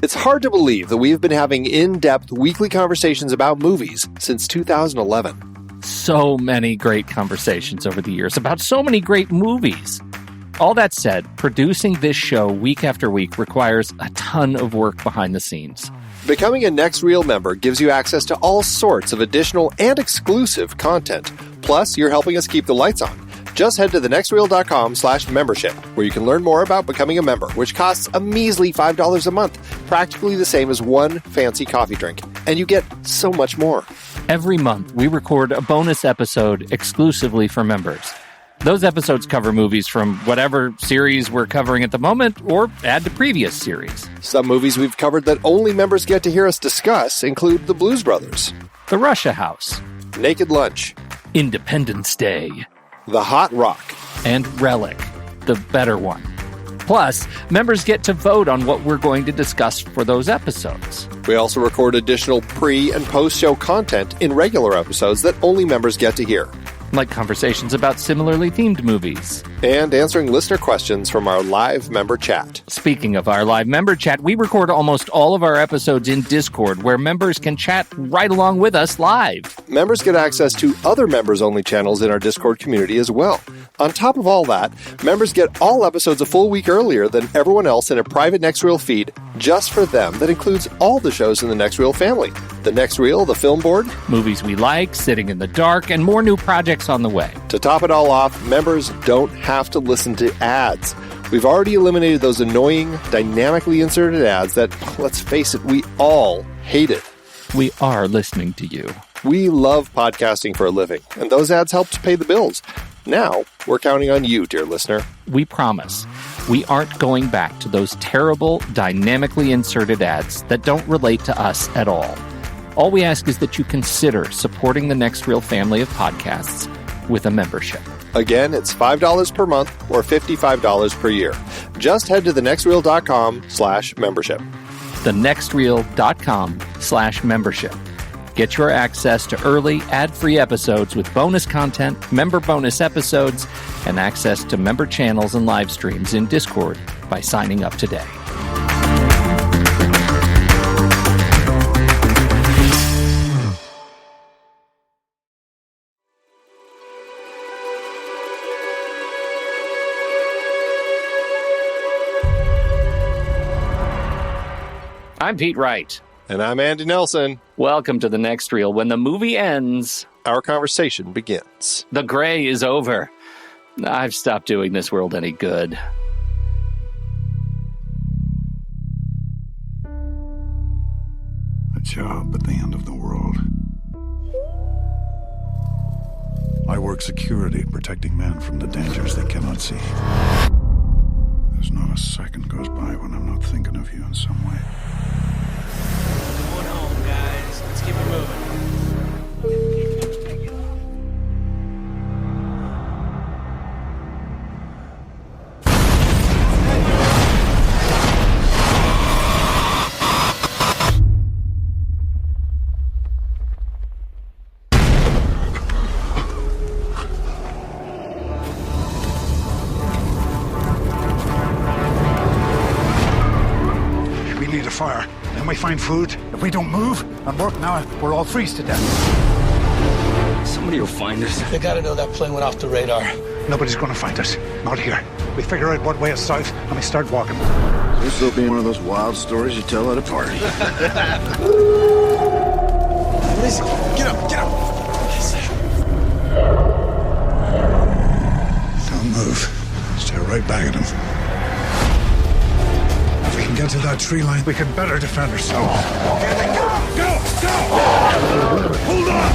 It's hard to believe that we've been having in-depth weekly conversations about movies since 2011. So many great conversations over the years about so many great movies. All that said, producing this show week after week requires a ton of work behind the scenes. Becoming a Next Reel member gives you access to all sorts of additional and exclusive content. Plus, you're helping us keep the lights on. Just head to thenextreel.com/membership, where you can learn more about becoming a member, which costs a measly $5 a month, practically the same as one fancy coffee drink. And you get so much more. Every month, we record a bonus episode exclusively for members. Those episodes cover movies from whatever series we're covering at the moment, or add to previous series. Some movies we've covered that only members get to hear us discuss include The Blues Brothers, The Russia House, Naked Lunch, Independence Day, The Hot Rock, and Relic, the better one. Plus, members get to vote on what we're going to discuss for those episodes. We also record additional pre- and post-show content in regular episodes that only members get to hear. Like conversations about similarly themed movies. And answering listener questions from our live member chat. Speaking of our live member chat, we record almost all of our episodes in Discord, where members can chat right along with us live. Members get access to other members-only channels in our Discord community as well. On top of all that, members get all episodes a full week earlier than everyone else in a private Next Reel feed just for them that includes all the shows in the Next Reel family. The Next Reel, the Film Board, movies we like, Sitting in the Dark, and more new projects on the way. To top it all off, members don't have to listen to ads. We've already eliminated those annoying, dynamically inserted ads that, let's face it, we all hated. We are listening to you. We love podcasting for a living, and those ads help to pay the bills. Now, we're counting on you, dear listener. We promise we aren't going back to those terrible, dynamically inserted ads that don't relate to us at all. All we ask is that you consider supporting the Next Reel family of podcasts with a membership. Again, it's $5 per month or $55 per year. Just head to thenextreel.com/membership. thenextreel.com/membership. Get your access to early, ad-free episodes with bonus content, member bonus episodes, and access to member channels and live streams in Discord by signing up today. I'm Pete Wright. And I'm Andy Nelson. Welcome to the Next Reel. When the movie ends, our conversation begins. The gray is over. I've stopped doing this world any good. A job at the end of the world. I work security, protecting men from the dangers they cannot see. There's not a second goes by when I'm not thinking of you in some way. Going home, guys. Let's keep it moving. We need a fire. Then we find food. If we don't move and work now, we'll all freeze to death. Somebody will find us. They gotta know that plane went off the radar. Nobody's gonna find us. Not here. We figure out what way is south and we start walking. This will be one of those wild stories you tell at a party. Listen, get up, get up. Don't move. Stare right back at him. If we can get to that tree line, we can better defend ourselves. Here they come! Go! Go! Hold on!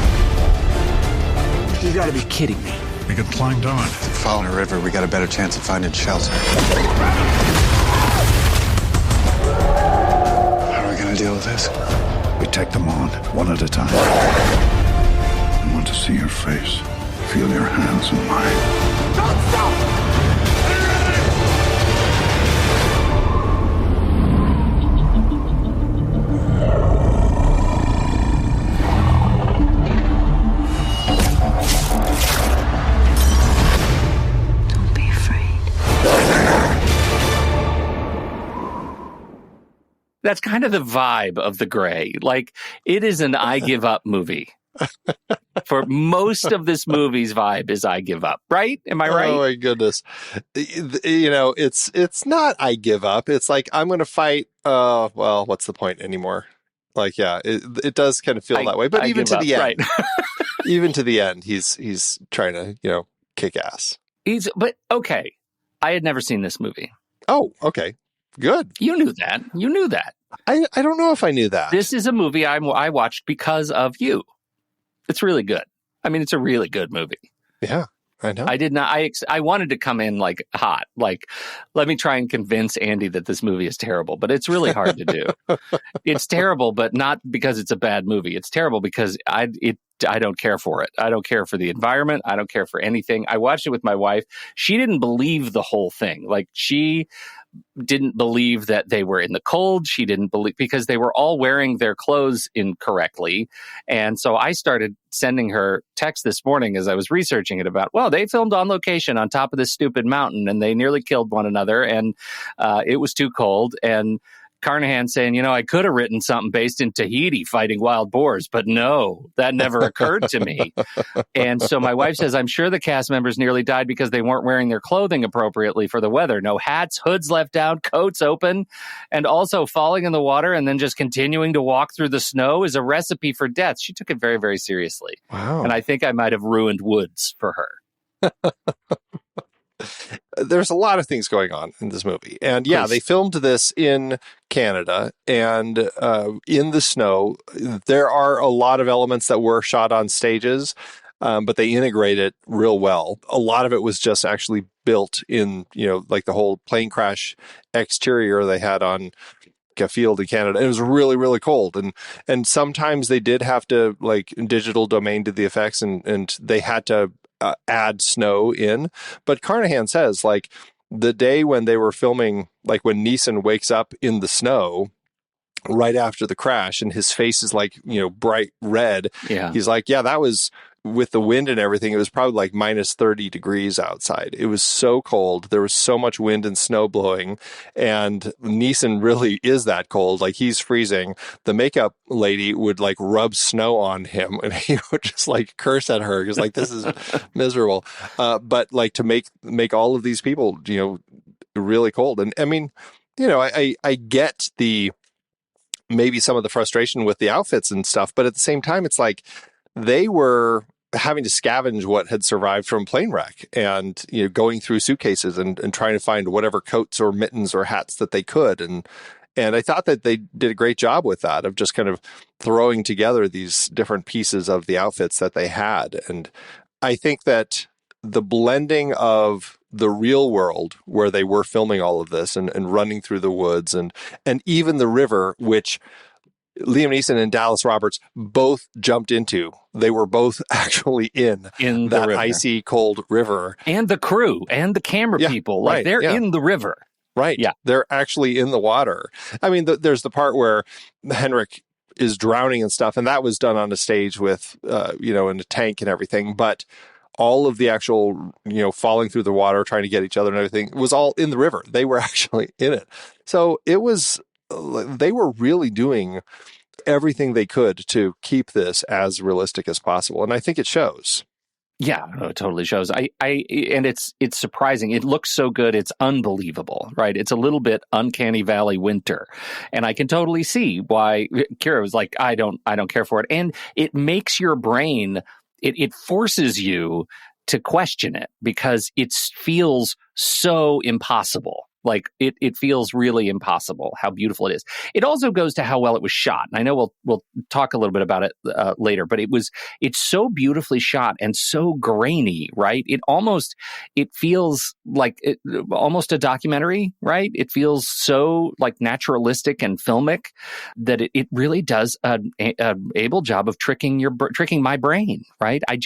You gotta be kidding me. We can climb down. If we follow the river, we got a better chance of finding shelter. How are we gonna deal with this? We take them on, one at a time. I want to see your face. Feel your hands in mine. Don't stop! That's kind of the vibe of The Grey. Like, it is an I give up movie. For most of this movie's vibe is I give up, right? Am I right? Oh my goodness. It's not I give up. It's like, I'm going to fight. Well, what's the point anymore? Like, yeah, it does kind of feel that way. But even to the end, right. even to the end, he's trying to, kick ass. But okay. I had never seen this movie. Oh, okay. Good. You knew that. I don't know if I knew that. This is a movie I watched because of you. It's really good. I mean, it's a really good movie. Yeah, I know. I did not. I wanted to come in like hot. Like, let me try and convince Andy that this movie is terrible. But it's really hard to do. It's terrible, but not because it's a bad movie. It's terrible because I don't care for it. I don't care for the environment. I don't care for anything. I watched it with my wife. She didn't believe the whole thing. Like, she didn't believe that they were in the cold. She didn't believe because they were all wearing their clothes incorrectly. And so I started sending her text this morning as I was researching it about, well, they filmed on location on top of this stupid mountain and they nearly killed one another and it was too cold. And Carnahan saying, I could have written something based in Tahiti fighting wild boars, but no, that never occurred to me. And so my wife says, I'm sure the cast members nearly died because they weren't wearing their clothing appropriately for the weather. No hats, hoods left down, coats open, and also falling in the water and then just continuing to walk through the snow is a recipe for death. She took it very, very seriously. Wow. And I think I might have ruined Woods for her. There's a lot of things going on in this movie. And yeah, they filmed this in Canada and in the snow. There are a lot of elements that were shot on stages, but they integrate it real well. A lot of it was just actually built in, like the whole plane crash exterior they had on a field in Canada. It was really, really cold. And sometimes they did have to like digital domain did the effects and they had to add snow in. But Carnahan says like the day when they were filming, like when Neeson wakes up in the snow right after the crash and his face is like, bright red. Yeah. He's like, yeah, that was with the wind and everything. It was probably like minus 30 degrees outside. It was so cold. There was so much wind and snow blowing. And Neeson really is that cold. Like he's freezing. The makeup lady would like rub snow on him and he would just like curse at her because like, this is miserable. But like to make all of these people, really cold. And I mean, I get maybe some of the frustration with the outfits and stuff, but at the same time, it's like they were having to scavenge what had survived from plane wreck and, going through suitcases and trying to find whatever coats or mittens or hats that they could. And I thought that they did a great job with that of just kind of throwing together these different pieces of the outfits that they had. And I think that the blending of the real world where they were filming all of this and running through the woods and even the river, which Liam Neeson and Dallas Roberts both jumped into. They were both actually in that river. Icy cold river. And the crew and the camera people, like they're in the river. Right. Yeah. They're actually in the water. I mean, there's the part where Henrik is drowning and stuff, and that was done on a stage with, in a tank and everything. But all of the actual, falling through the water, trying to get each other and everything was all in the river. They were actually in it. So they were really doing everything they could to keep this as realistic as possible. And I think it shows. Yeah, no, it totally shows. And it's surprising. It looks so good. It's unbelievable, right? It's a little bit Uncanny Valley winter. And I can totally see why Kira was like, I don't care for it. And it makes your brain, it forces you to question it because it feels so impossible. Like it feels really impossible how beautiful it is. It also goes to how well it was shot. And I know we'll talk a little bit about it later, but it's so beautifully shot and so grainy, right? It feels like almost a documentary, right? It feels so like naturalistic and filmic that it really does an able job of tricking my brain, right? I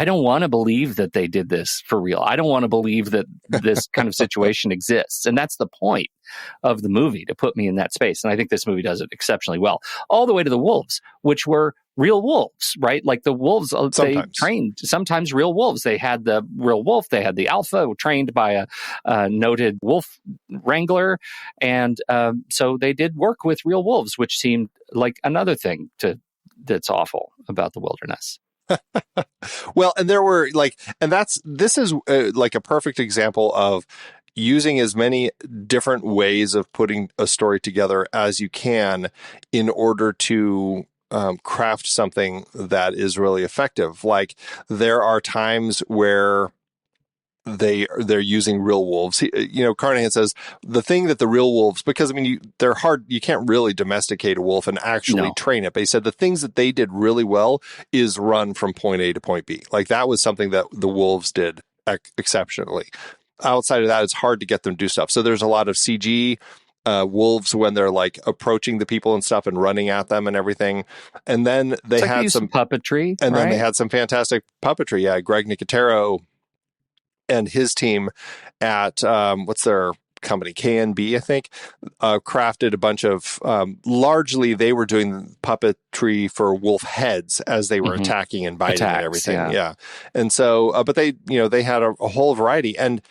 don't want to believe that they did this for real. I don't want to believe that this kind of situation exists. And that's the point of the movie, to put me in that space. And I think this movie does it exceptionally well, all the way to the wolves, which were real wolves, right? Like the wolves, they Sometimes. trained sometimes real wolves. They had the real wolf, they had the alpha trained by a noted wolf wrangler. And so they did work with real wolves, which seemed like another thing that's awful about the wilderness. Well, and there were this is like a perfect example of using as many different ways of putting a story together as you can in order to craft something that is really effective. Like there are times where they're using real wolves. Carnahan says the thing that the real wolves, because they're hard. You can't really domesticate a wolf and actually train it. But he said the things that they did really well is run from point A to point B. Like that was something that the wolves did exceptionally. Outside of that, it's hard to get them to do stuff. So there's a lot of CG wolves when they're like approaching the people and stuff and running at them and everything. And then they had some puppetry, and right? then they had some fantastic puppetry. Yeah, Greg Nicotero and his team at what's their company, KNB, I think, crafted a bunch of largely they were doing puppetry for wolf heads as they were attacking and biting and everything. Yeah. And so, but they had a whole variety. And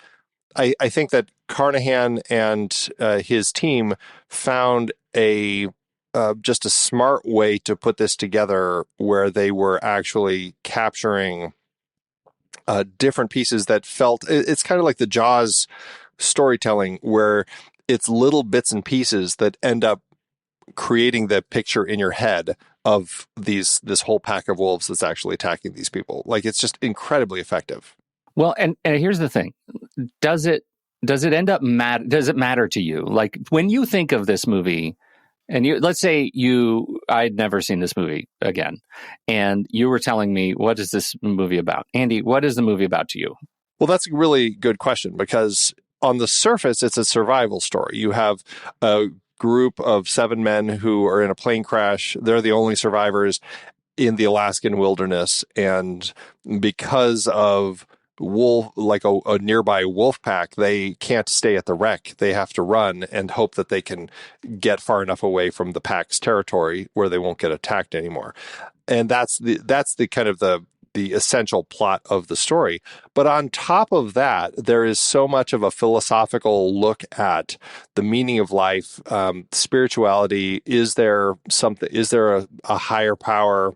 I think that Carnahan and his team found just a smart way to put this together where they were actually capturing different pieces that felt, it's kind of like the Jaws storytelling where it's little bits and pieces that end up creating the picture in your head of this whole pack of wolves that's actually attacking these people. Like it's just incredibly effective. Well, and here's the thing. Does it end up does it matter to you? Like when you think of this movie, and let's say I'd never seen this movie again, and you were telling me, what is this movie about? Andy, what is the movie about to you? Well, that's a really good question because on the surface, it's a survival story. You have a group of 7 men who are in a plane crash. They're the only survivors in the Alaskan wilderness. And because of a nearby wolf pack, they can't stay at the wreck. They have to run and hope that they can get far enough away from the pack's territory where they won't get attacked anymore. And that's the kind of the essential plot of the story. But on top of that, there is so much of a philosophical look at the meaning of life, spirituality. Is there a higher power?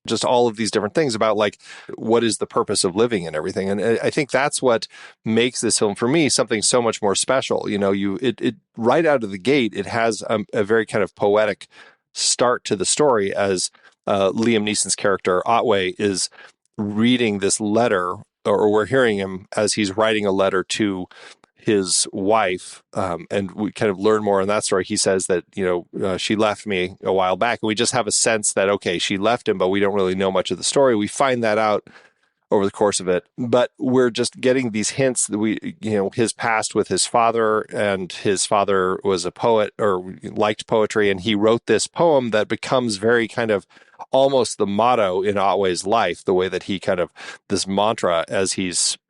Just all of these different things about like what is the purpose of living and everything. And I think that's what makes this film for me something so much more special. It right out of the gate, it has a very kind of poetic start to the story as Liam Neeson's character Otway is reading this letter, or we're hearing him as he's writing a letter to his wife, and we kind of learn more in that story. He says that, she left me a while back, and we just have a sense that, okay, she left him, but we don't really know much of the story. We find that out over the course of it, but we're just getting these hints that his past with his father, and his father was a poet or liked poetry, and he wrote this poem that becomes very kind of almost the motto in Otway's life, the way that he kind of this mantra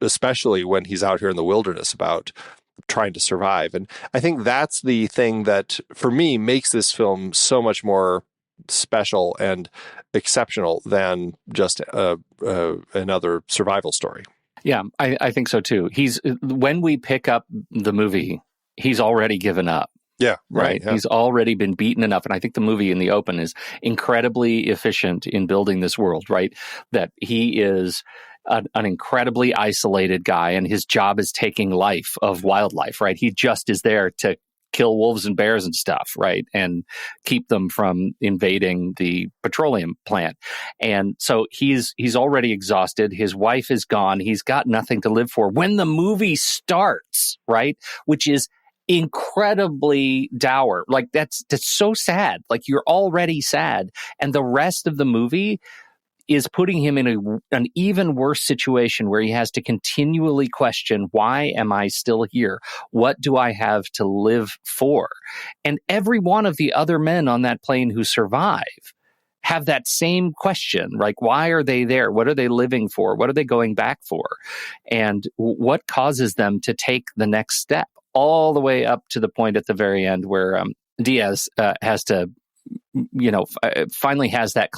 especially when he's out here in the wilderness about trying to survive. And I think that's the thing that for me makes this film so much more special and exceptional than just another survival story. Yeah, I think so too. When we pick up the movie, he's already given up. Yeah, right. Yeah. He's already been beaten enough. And I think the movie in the open is incredibly efficient in building this world, right? That he is an incredibly isolated guy, and his job is taking life of wildlife, right? He just is there to kill wolves and bears and stuff, right? And keep them from invading the petroleum plant. And so he's already exhausted. His wife is gone. He's got nothing to live for. When the movie starts, right? Which is incredibly dour. Like that's so sad. Like you're already sad. And the rest of the movie is putting him in an even worse situation where he has to continually question, why am I still here? What do I have to live for? And every one of the other men on that plane who survive have that same question, like, why are they there? What are they living for? What are they going back for? And what causes them to take the next step? All the way up to the point at the very end where Diaz has to finally has that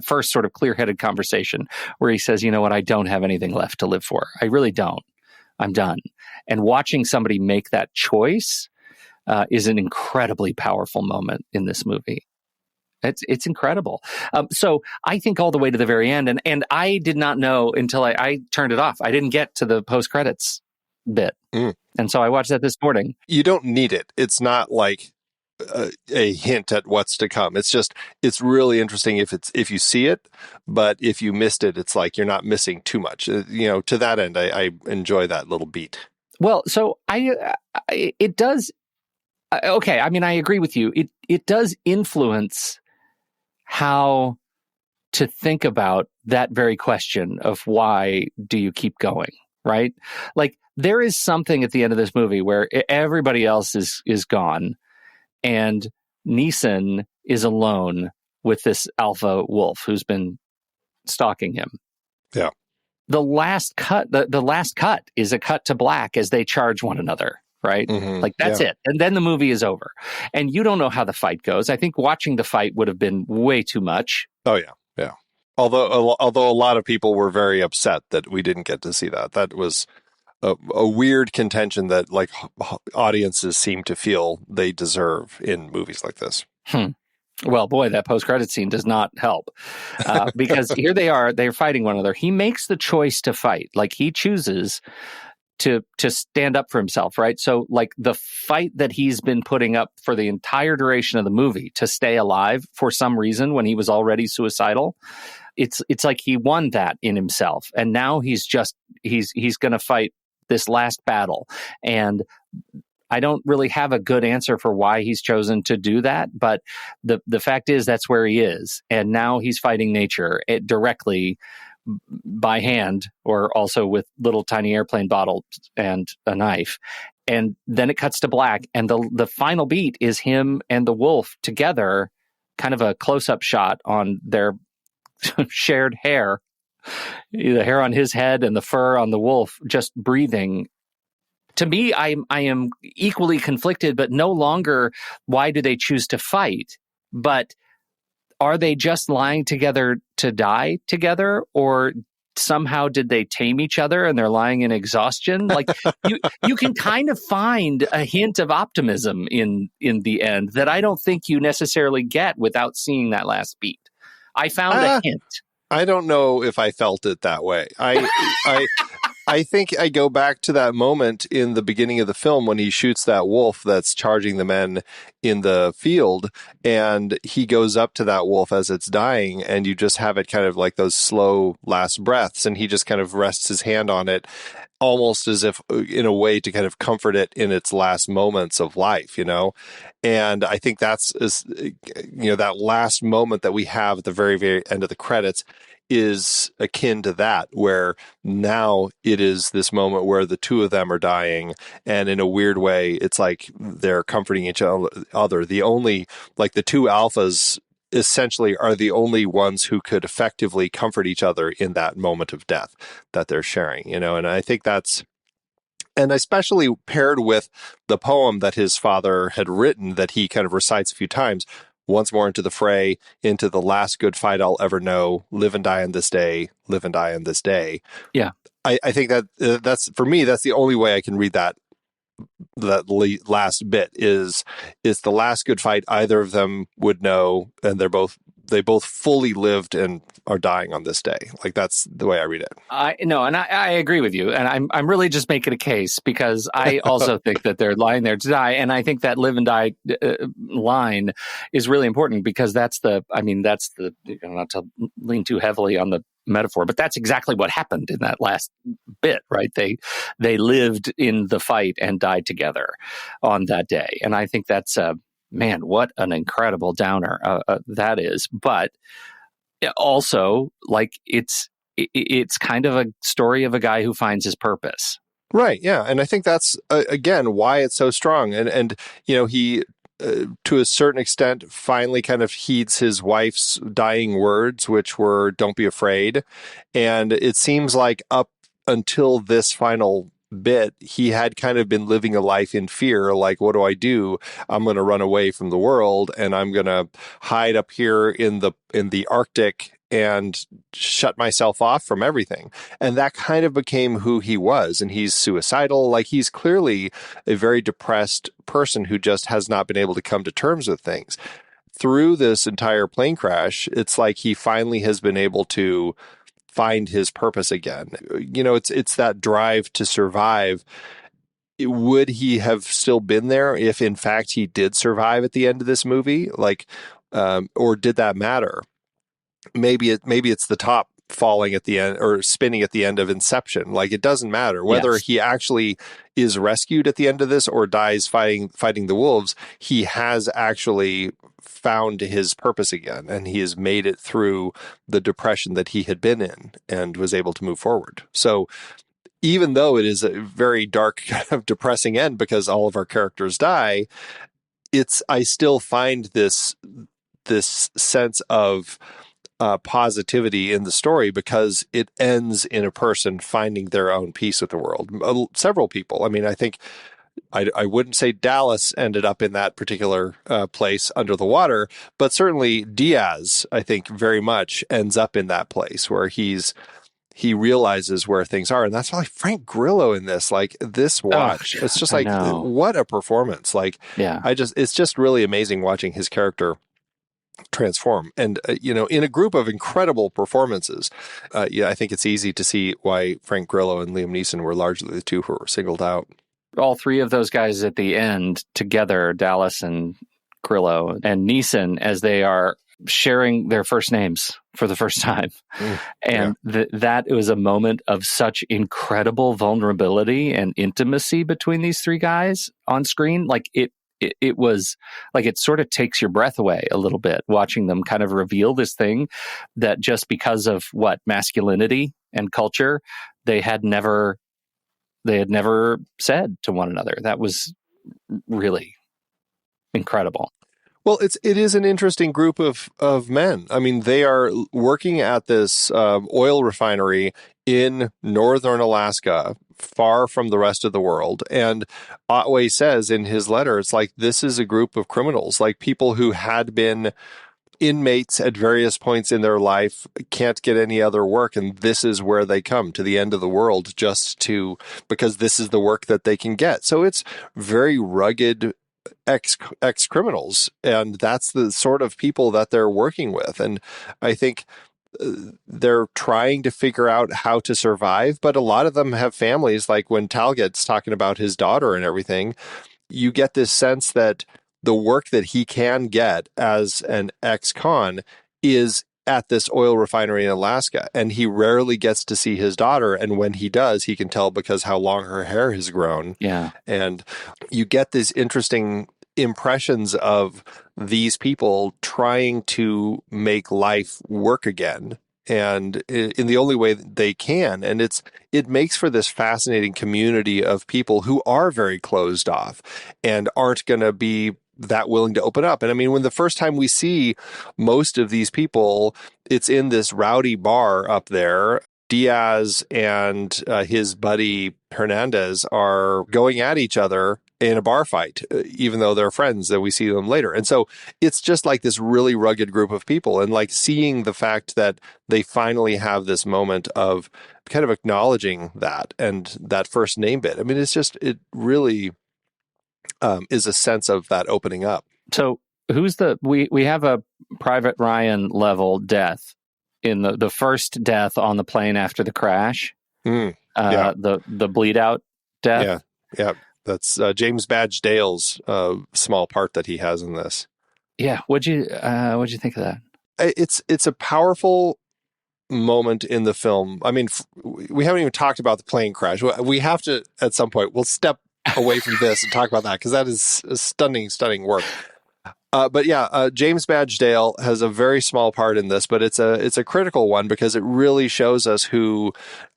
first sort of clear-headed conversation where he says, you know what, I don't have anything left to live for. I really don't. I'm done. And watching somebody make that choice is an incredibly powerful moment in this movie. It's incredible. So I think all the way to the very end, and I did not know until I turned it off. I didn't get to the post-credits bit. And so I watched that this morning. You don't need it. It's not like a hint at what's to come. It's really interesting if you see it, but if you missed it, it's like you're not missing too much. To that end, I enjoy that little beat. Well, so it does. Okay, I mean, I agree with you. It does influence how to think about that very question of why do you keep going, right? Like, there is something at the end of this movie where everybody else is gone, and Neeson is alone with this alpha wolf who's been stalking him. Yeah. The last cut is a cut to black as they charge one another. Right? Mm-hmm. Like, that's it. And then the movie is over. And you don't know how the fight goes. I think watching the fight would have been way too much. Oh, yeah. Yeah. Although a lot of people were very upset that we didn't get to see that. That was a weird contention that, like, audiences seem to feel they deserve in movies like this. Well, boy, that post-credit scene does not help. Because here they're fighting one another. He makes the choice to fight. Like, he chooses to stand up for himself, right? So, like, the fight that he's been putting up for the entire duration of the movie to stay alive for some reason when he was already suicidal, it's like he won that in himself, and now he's going to fight this last battle. And I don't really have a good answer for why he's chosen to do that, but the fact is that's where he is, and now he's fighting nature directly by hand, or also with little tiny airplane bottles and a knife. And then it cuts to black, and the final beat is him and the wolf together, kind of a close-up shot on their shared hair, the hair on his head and the fur on the wolf, just breathing. To me, I am equally conflicted, but no longer why do they choose to fight, but are they just lying together to die together, or somehow did they tame each other and they're lying in exhaustion? Like, you can kind of find a hint of optimism in the end that I don't think you necessarily get without seeing that last beat. I found a hint. I don't know if I felt it that way. I think I go back to that moment in the beginning of the film when he shoots that wolf that's charging the men in the field, and he goes up to that wolf as it's dying, and you just have it kind of like those slow last breaths, and he just kind of rests his hand on it, almost as if in a way to kind of comfort it in its last moments of life, And I think that's, that last moment that we have at the very, very end of the credits is akin to that, where now it is this moment where the two of them are dying, and in a weird way, it's like they're comforting each other. The two alphas essentially are the only ones who could effectively comfort each other in that moment of death that they're sharing, and I think that's, and especially paired with the poem that his father had written that he kind of recites a few times. Once more into the fray, into the last good fight I'll ever know, live and die on this day, live and die on this day. Yeah. I think that that's, for me, that's the only way I can read that last bit is the last good fight either of them would know, and they both fully lived and are dying on this day. Like, that's the way I read it. I agree with you. And I'm really just making a case because I also think that they're lying there to die. And I think that live and die line is really important because that's the, not to lean too heavily on the metaphor, but that's exactly what happened in that last bit, right? They lived in the fight and died together on that day. And I think that's, man, what an incredible downer that is. But also, like, it's kind of a story of a guy who finds his purpose. Right. Yeah. And I think that's, again, why it's so strong. And he, to a certain extent, finally kind of heeds his wife's dying words, which were, "Don't be afraid." And it seems like up until this final bit, he had kind of been living a life in fear. Like, what do I do? I'm going to run away from the world, and I'm going to hide up here in the Arctic and shut myself off from everything. And that kind of became who he was. And he's suicidal. Like, he's clearly a very depressed person who just has not been able to come to terms with things. Through this entire plane crash, it's like he finally has been able to find his purpose again. You know, it's that drive to survive. Would he have still been there if in fact he did survive at the end of this movie? Like, or did that matter? Maybe it's the top falling at the end or spinning at the end of Inception. Like, it doesn't matter whether he actually is rescued at the end of this or dies fighting the wolves. He has actually found his purpose again, and he has made it through the depression that he had been in and was able to move forward. So even though it is a very dark, kind of depressing end because all of our characters die, I still find this sense of positivity in the story because it ends in a person finding their own peace with the world. Several people. I mean, I think I wouldn't say Dallas ended up in that particular place under the water, but certainly Diaz, I think, very much ends up in that place where he realizes where things are. And that's why Frank Grillo in this, like this watch, it's just like, what a performance. Like, it's just really amazing watching his character transform. And, in a group of incredible performances, I think it's easy to see why Frank Grillo and Liam Neeson were largely the two who were singled out. All three of those guys at the end together, Dallas and Grillo and Neeson, as they are sharing their first names for the first time. And that was a moment of such incredible vulnerability and intimacy between these three guys on screen. Like, it was like, it sort of takes your breath away a little bit watching them kind of reveal this thing that just because of masculinity and culture, they had never said to one another. That was really incredible. Well, it is an interesting group of men. I mean, they are working at this oil refinery in northern Alaska, far from the rest of the world. And Otway says in his letter, it's like, this is a group of criminals, like people who had been inmates at various points in their life, can't get any other work, and this is where they come to the end of the world because this is the work that they can get. So it's very rugged ex criminals, and that's the sort of people that they're working with. And I think they're trying to figure out how to survive, but a lot of them have families. Like when Talgett's talking about his daughter and everything, you get this sense that the work that he can get as an ex-con is at this oil refinery in Alaska, and he rarely gets to see his daughter. And when he does, he can tell because how long her hair has grown. Yeah. And you get these interesting impressions of these people trying to make life work again, and in the only way that they can. And it makes for this fascinating community of people who are very closed off and aren't going to be that willing to open up. And I mean, when the first time we see most of these people, it's in this rowdy bar up there. Diaz and his buddy Hernandez are going at each other in a bar fight, even though they're friends, that we see them later. And so it's just like this really rugged group of people, and like seeing the fact that they finally have this moment of kind of acknowledging that and that first name bit. I mean, it really is a sense of that opening up. So who's we have a Private Ryan level death in the first death on the plane after the crash. The bleed out death. Yeah. That's James Badge Dale's small part that he has in this. Yeah. What'd you think of that? It's a powerful moment in the film. I mean, we haven't even talked about the plane crash. We have to, at some point, we'll step away from this and talk about that, because that is a stunning work. But yeah, James Badge Dale has a very small part in this, but it's a critical one because it really shows us who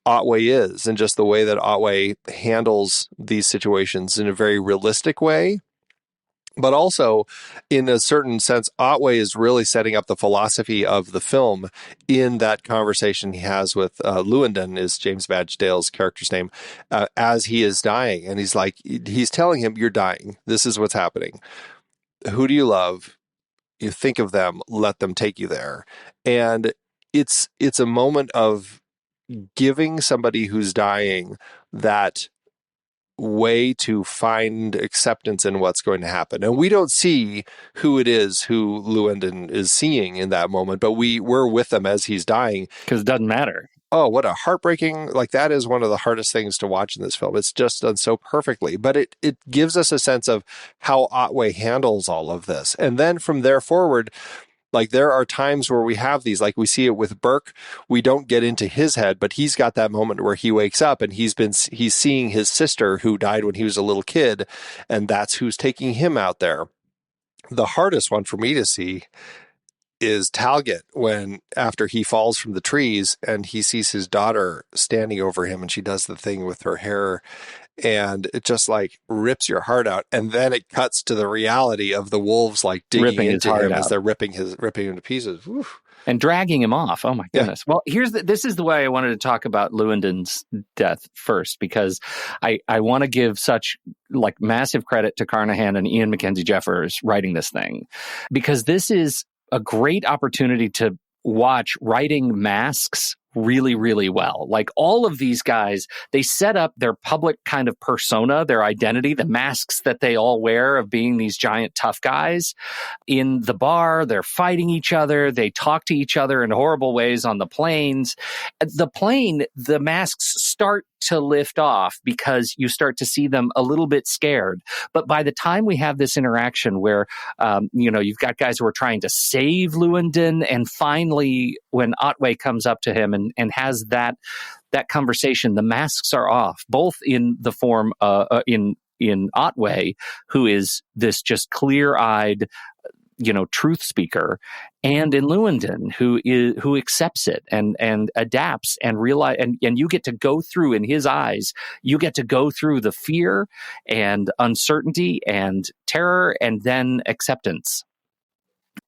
Otway is, and just the way that Otway handles these situations in a very realistic way. But also, in a certain sense, Otway is really setting up the philosophy of the film in that conversation he has with Lewandon, is James Badge Dale's character's name, as he is dying. And he's telling him, you're dying. This is what's happening. Who do you love? You think of them, let them take you there. And it's a moment of giving somebody who's dying that way to find acceptance in what's going to happen. And we don't see who it is who Lewandon is seeing in that moment, but we're with him as he's dying. Because it doesn't matter. Oh, what a heartbreaking, like that is one of the hardest things to watch in this film. It's just done so perfectly, but it gives us a sense of how Otway handles all of this. And then from there forward, like there are times where we have these, like we see it with Burke. We don't get into his head, but he's got that moment where he wakes up and he's seeing his sister who died when he was a little kid, and that's who's taking him out there. The hardest one for me to see is Talget, when after he falls from the trees and he sees his daughter standing over him and she does the thing with her hair, and it just like rips your heart out. And then it cuts to the reality of the wolves like digging into him as they're ripping him to pieces. Oof. And dragging him off. Oh my goodness. Yeah. Well, this is the way I wanted to talk about Lewandon's death first, because I want to give such like massive credit to Carnahan and Ian Mackenzie Jeffers writing this thing, because this is a great opportunity to watch writing masks really, really well. Like all of these guys, they set up their public kind of persona, their identity, the masks that they all wear of being these giant tough guys. In the bar, they're fighting each other. They talk to each other in horrible ways on the planes. The masks start to lift off because you start to see them a little bit scared. But by the time we have this interaction where, you've got guys who are trying to save Lewandon, and finally when Otway comes up to him and has that conversation, the masks are off, both in the form in Otway, who is this just clear-eyed, truth speaker, and in Lewandon, who accepts it and adapts and realize, and you get to go through, in his eyes, you get to go through the fear and uncertainty and terror and then acceptance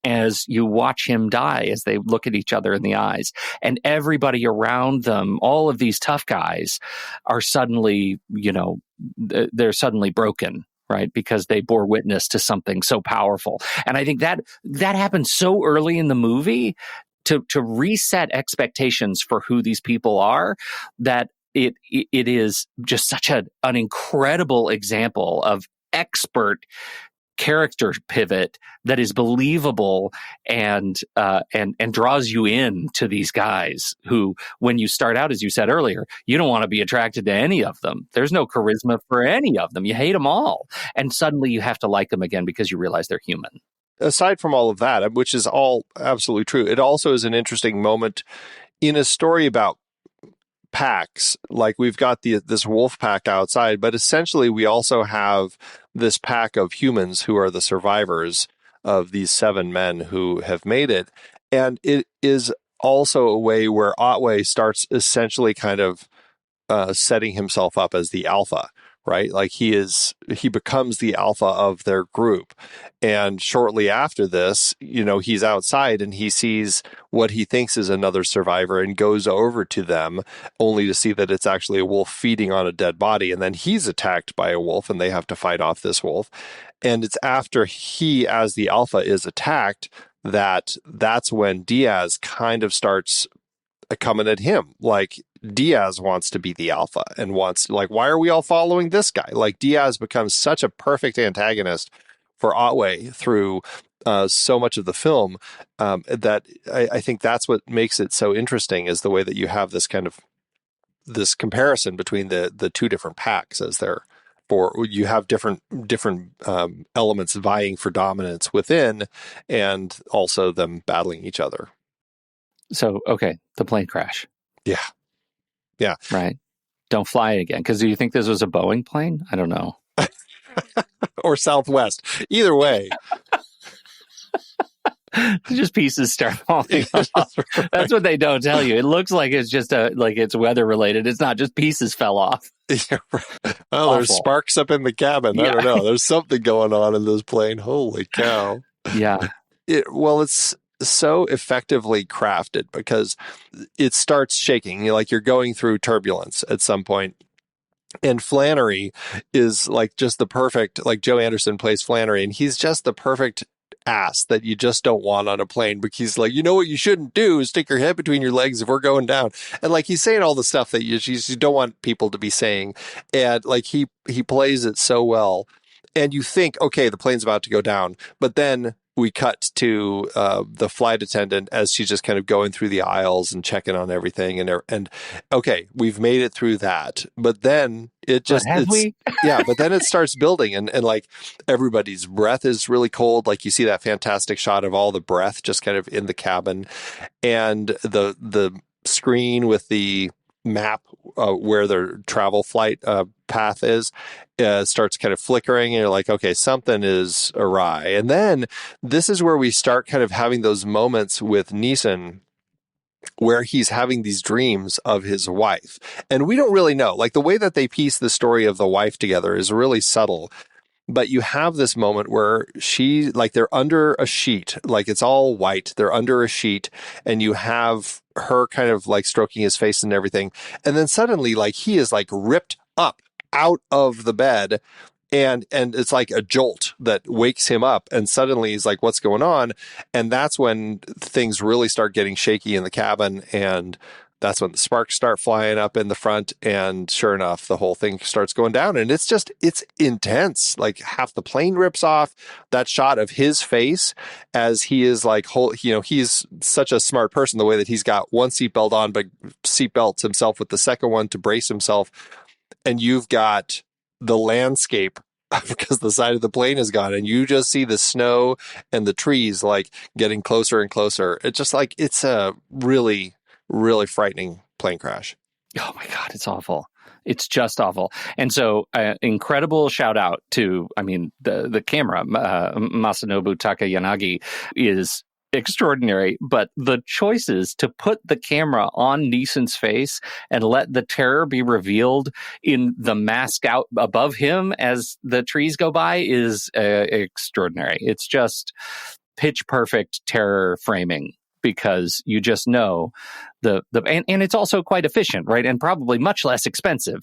as you watch him die, as they look at each other in the eyes. And everybody around them, all of these tough guys, are suddenly, they're suddenly broken, right? Because they bore witness to something so powerful. And I think that happens so early in the movie to reset expectations for who these people are, that it is just such an incredible example of expert character pivot that is believable and draws you in to these guys who, when you start out, as you said earlier, you don't want to be attracted to any of them. There's no charisma for any of them. You hate them all. And suddenly you have to like them again because you realize they're human. Aside from all of that, which is all absolutely true, it also is an interesting moment in a story about packs. Like we've got this wolf pack outside, but essentially we also have this pack of humans who are the survivors of these 7 men who have made it. And it is also a way where Otway starts essentially kind of setting himself up as the alpha, right? Like he becomes the alpha of their group. And shortly after this, he's outside and he sees what he thinks is another survivor and goes over to them, only to see that it's actually a wolf feeding on a dead body. And then he's attacked by a wolf and they have to fight off this wolf. And it's after he, as the alpha, is attacked that's when Diaz kind of starts coming at him. Like Diaz wants to be the alpha and wants, like, why are we all following this guy? Like Diaz becomes such a perfect antagonist for Otway through so much of the film, that I think that's what makes it so interesting, is the way that you have this kind of this comparison between the two different packs, as you have different elements vying for dominance within, and also them battling each other. So, okay, the plane crash. Yeah. Right. Don't fly it again. Because do you think this was a Boeing plane? I don't know. Or Southwest. Either way. Just pieces start falling off. That's what they don't tell you. It looks like it's just like it's weather related. It's not, just pieces fell off. Yeah, right. Oh, there's sparks up in the cabin. I don't know. There's something going on in this plane. Holy cow. Yeah. It's so effectively crafted because it starts shaking. You're going through turbulence at some point. And Flannery is like just the perfect, like Joe Anderson plays Flannery, and he's just the perfect ass that you just don't want on a plane, because he's like, what you shouldn't do is stick your head between your legs if we're going down. And like, he's saying all the stuff that you don't want people to be saying. And like, he plays it so well. And you think, okay, the plane's about to go down. But then we cut to the flight attendant as she's just kind of going through the aisles and checking on everything. And okay, we've made it through that. But then it just, but then it starts building and like everybody's breath is really cold. Like you see that fantastic shot of all the breath just kind of in the cabin, and the screen with the map where their travel flight path is starts kind of flickering, and you're like, okay, something is awry. And then this is where we start kind of having those moments with Neeson where he's having these dreams of his wife, and we don't really know, like the way that they piece the story of the wife together is really subtle. But you have this moment where they're under a sheet, like it's all white. They're under a sheet, and you have her kind of like stroking his face and everything. And then suddenly, like, he is like ripped up out of the bed, and it's like a jolt that wakes him up. And suddenly he's like, what's going on? And that's when things really start getting shaky in the cabin. And that's when the sparks start flying up in the front, and sure enough, the whole thing starts going down, and it's intense. Like half the plane rips off. That shot of his face as he is like, he's such a smart person, the way that he's got one seatbelt on, but seatbelts himself with the second one to brace himself. And you've got the landscape because the side of the plane is gone, and you just see the snow and the trees like getting closer and closer. It's just like, it's a really, really frightening plane crash. Oh my God, it's awful. It's just awful. And so incredible shout out to, the camera, Masanobu Takayanagi is extraordinary, but the choices to put the camera on Neeson's face and let the terror be revealed in the mask out above him as the trees go by is extraordinary. It's just pitch perfect terror framing, because you just know and it's also quite efficient, right? And probably much less expensive.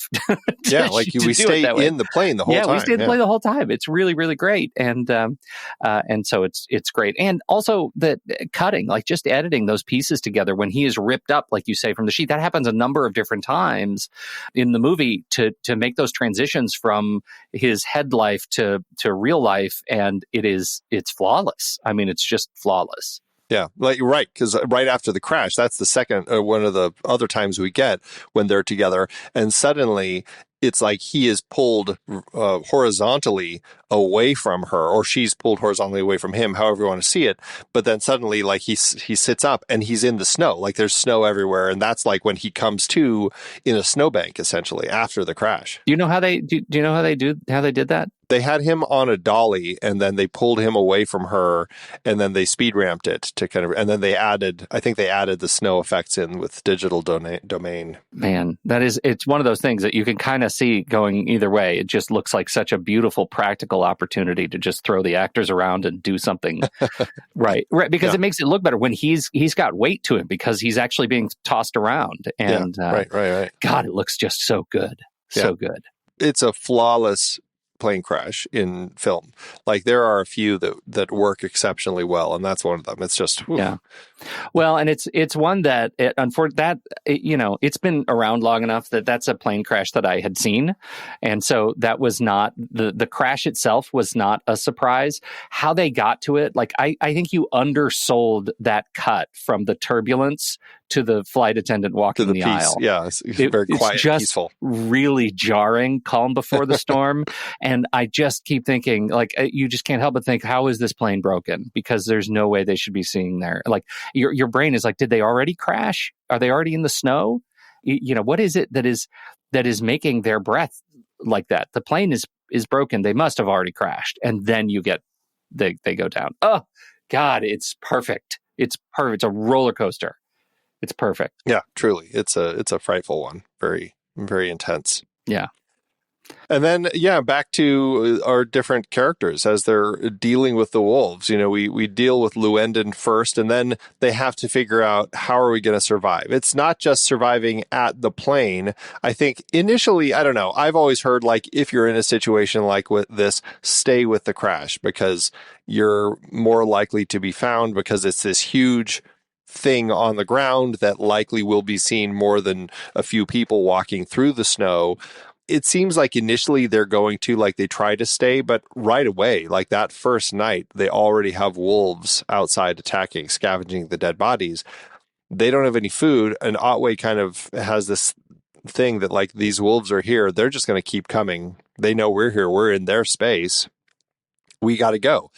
Like we stay in the plane the whole time. Yeah, we stay in the plane the whole time. It's really, really great. And so it's great. And also the cutting, like just editing those pieces together when he is ripped up, like you say, from the sheet. That happens a number of different times in the movie to make those transitions from his head life to real life. And it's flawless. It's just flawless. Yeah, like right, because right after the crash, that's the second, one of the other times we get when they're together, and suddenly it's like he is pulled horizontally away from her, or she's pulled horizontally away from him, however you want to see it. But then suddenly, like he sits up and he's in the snow, like there's snow everywhere, and that's like when he comes to in a snowbank, essentially after the crash. Do you know how they did that? They had him on a dolly, and then they pulled him away from her, and then they speed ramped it to kind of, and then I think they added the snow effects in with digital domain. Man, it's one of those things that you can kind of see going either way. It just looks like such a beautiful practical opportunity to just throw the actors around and do something right, because it makes it look better when he's got weight to him, because he's actually being tossed around. And right. God, it looks just so good. So good. It's a flawless plane crash in film. Like there are a few that work exceptionally well, and that's one of them. It's just well, and it's one that it's been around long enough that's a plane crash that I had seen, and so that was not the crash itself was not a surprise. How they got to it, like I think you undersold that cut from the turbulence to the flight attendant walking the aisle. Yeah, it's very quiet, it's just peaceful. Really jarring, calm before the storm. And I just keep thinking, like, you just can't help but think, how is this plane broken? Because there's no way they should be seeing there. Like, your brain is like, did they already crash? Are they already in the snow? What is it that is making their breath like that? The plane is broken. They must have already crashed. And then you get, they go down. Oh, God, it's perfect. It's perfect. It's a roller coaster. It's perfect. Yeah, truly. It's a frightful one. Very, very intense. Yeah. And then, back to our different characters as they're dealing with the wolves. We deal with Llewellyn first, and then they have to figure out how are we going to survive. It's not just surviving at the plane. I think initially, I don't know, I've always heard, like, if you're in a situation like with this, stay with the crash because you're more likely to be found because it's this huge thing on the ground that likely will be seen more than a few people walking through the snow. It seems like initially they're going to, like, they try to stay, but right away, like that first night, they already have wolves outside attacking, scavenging the dead bodies. They don't have any food, and Otway kind of has this thing that, like, these wolves are here. They're just going to keep coming. They know we're here. We're in their space. We got to go.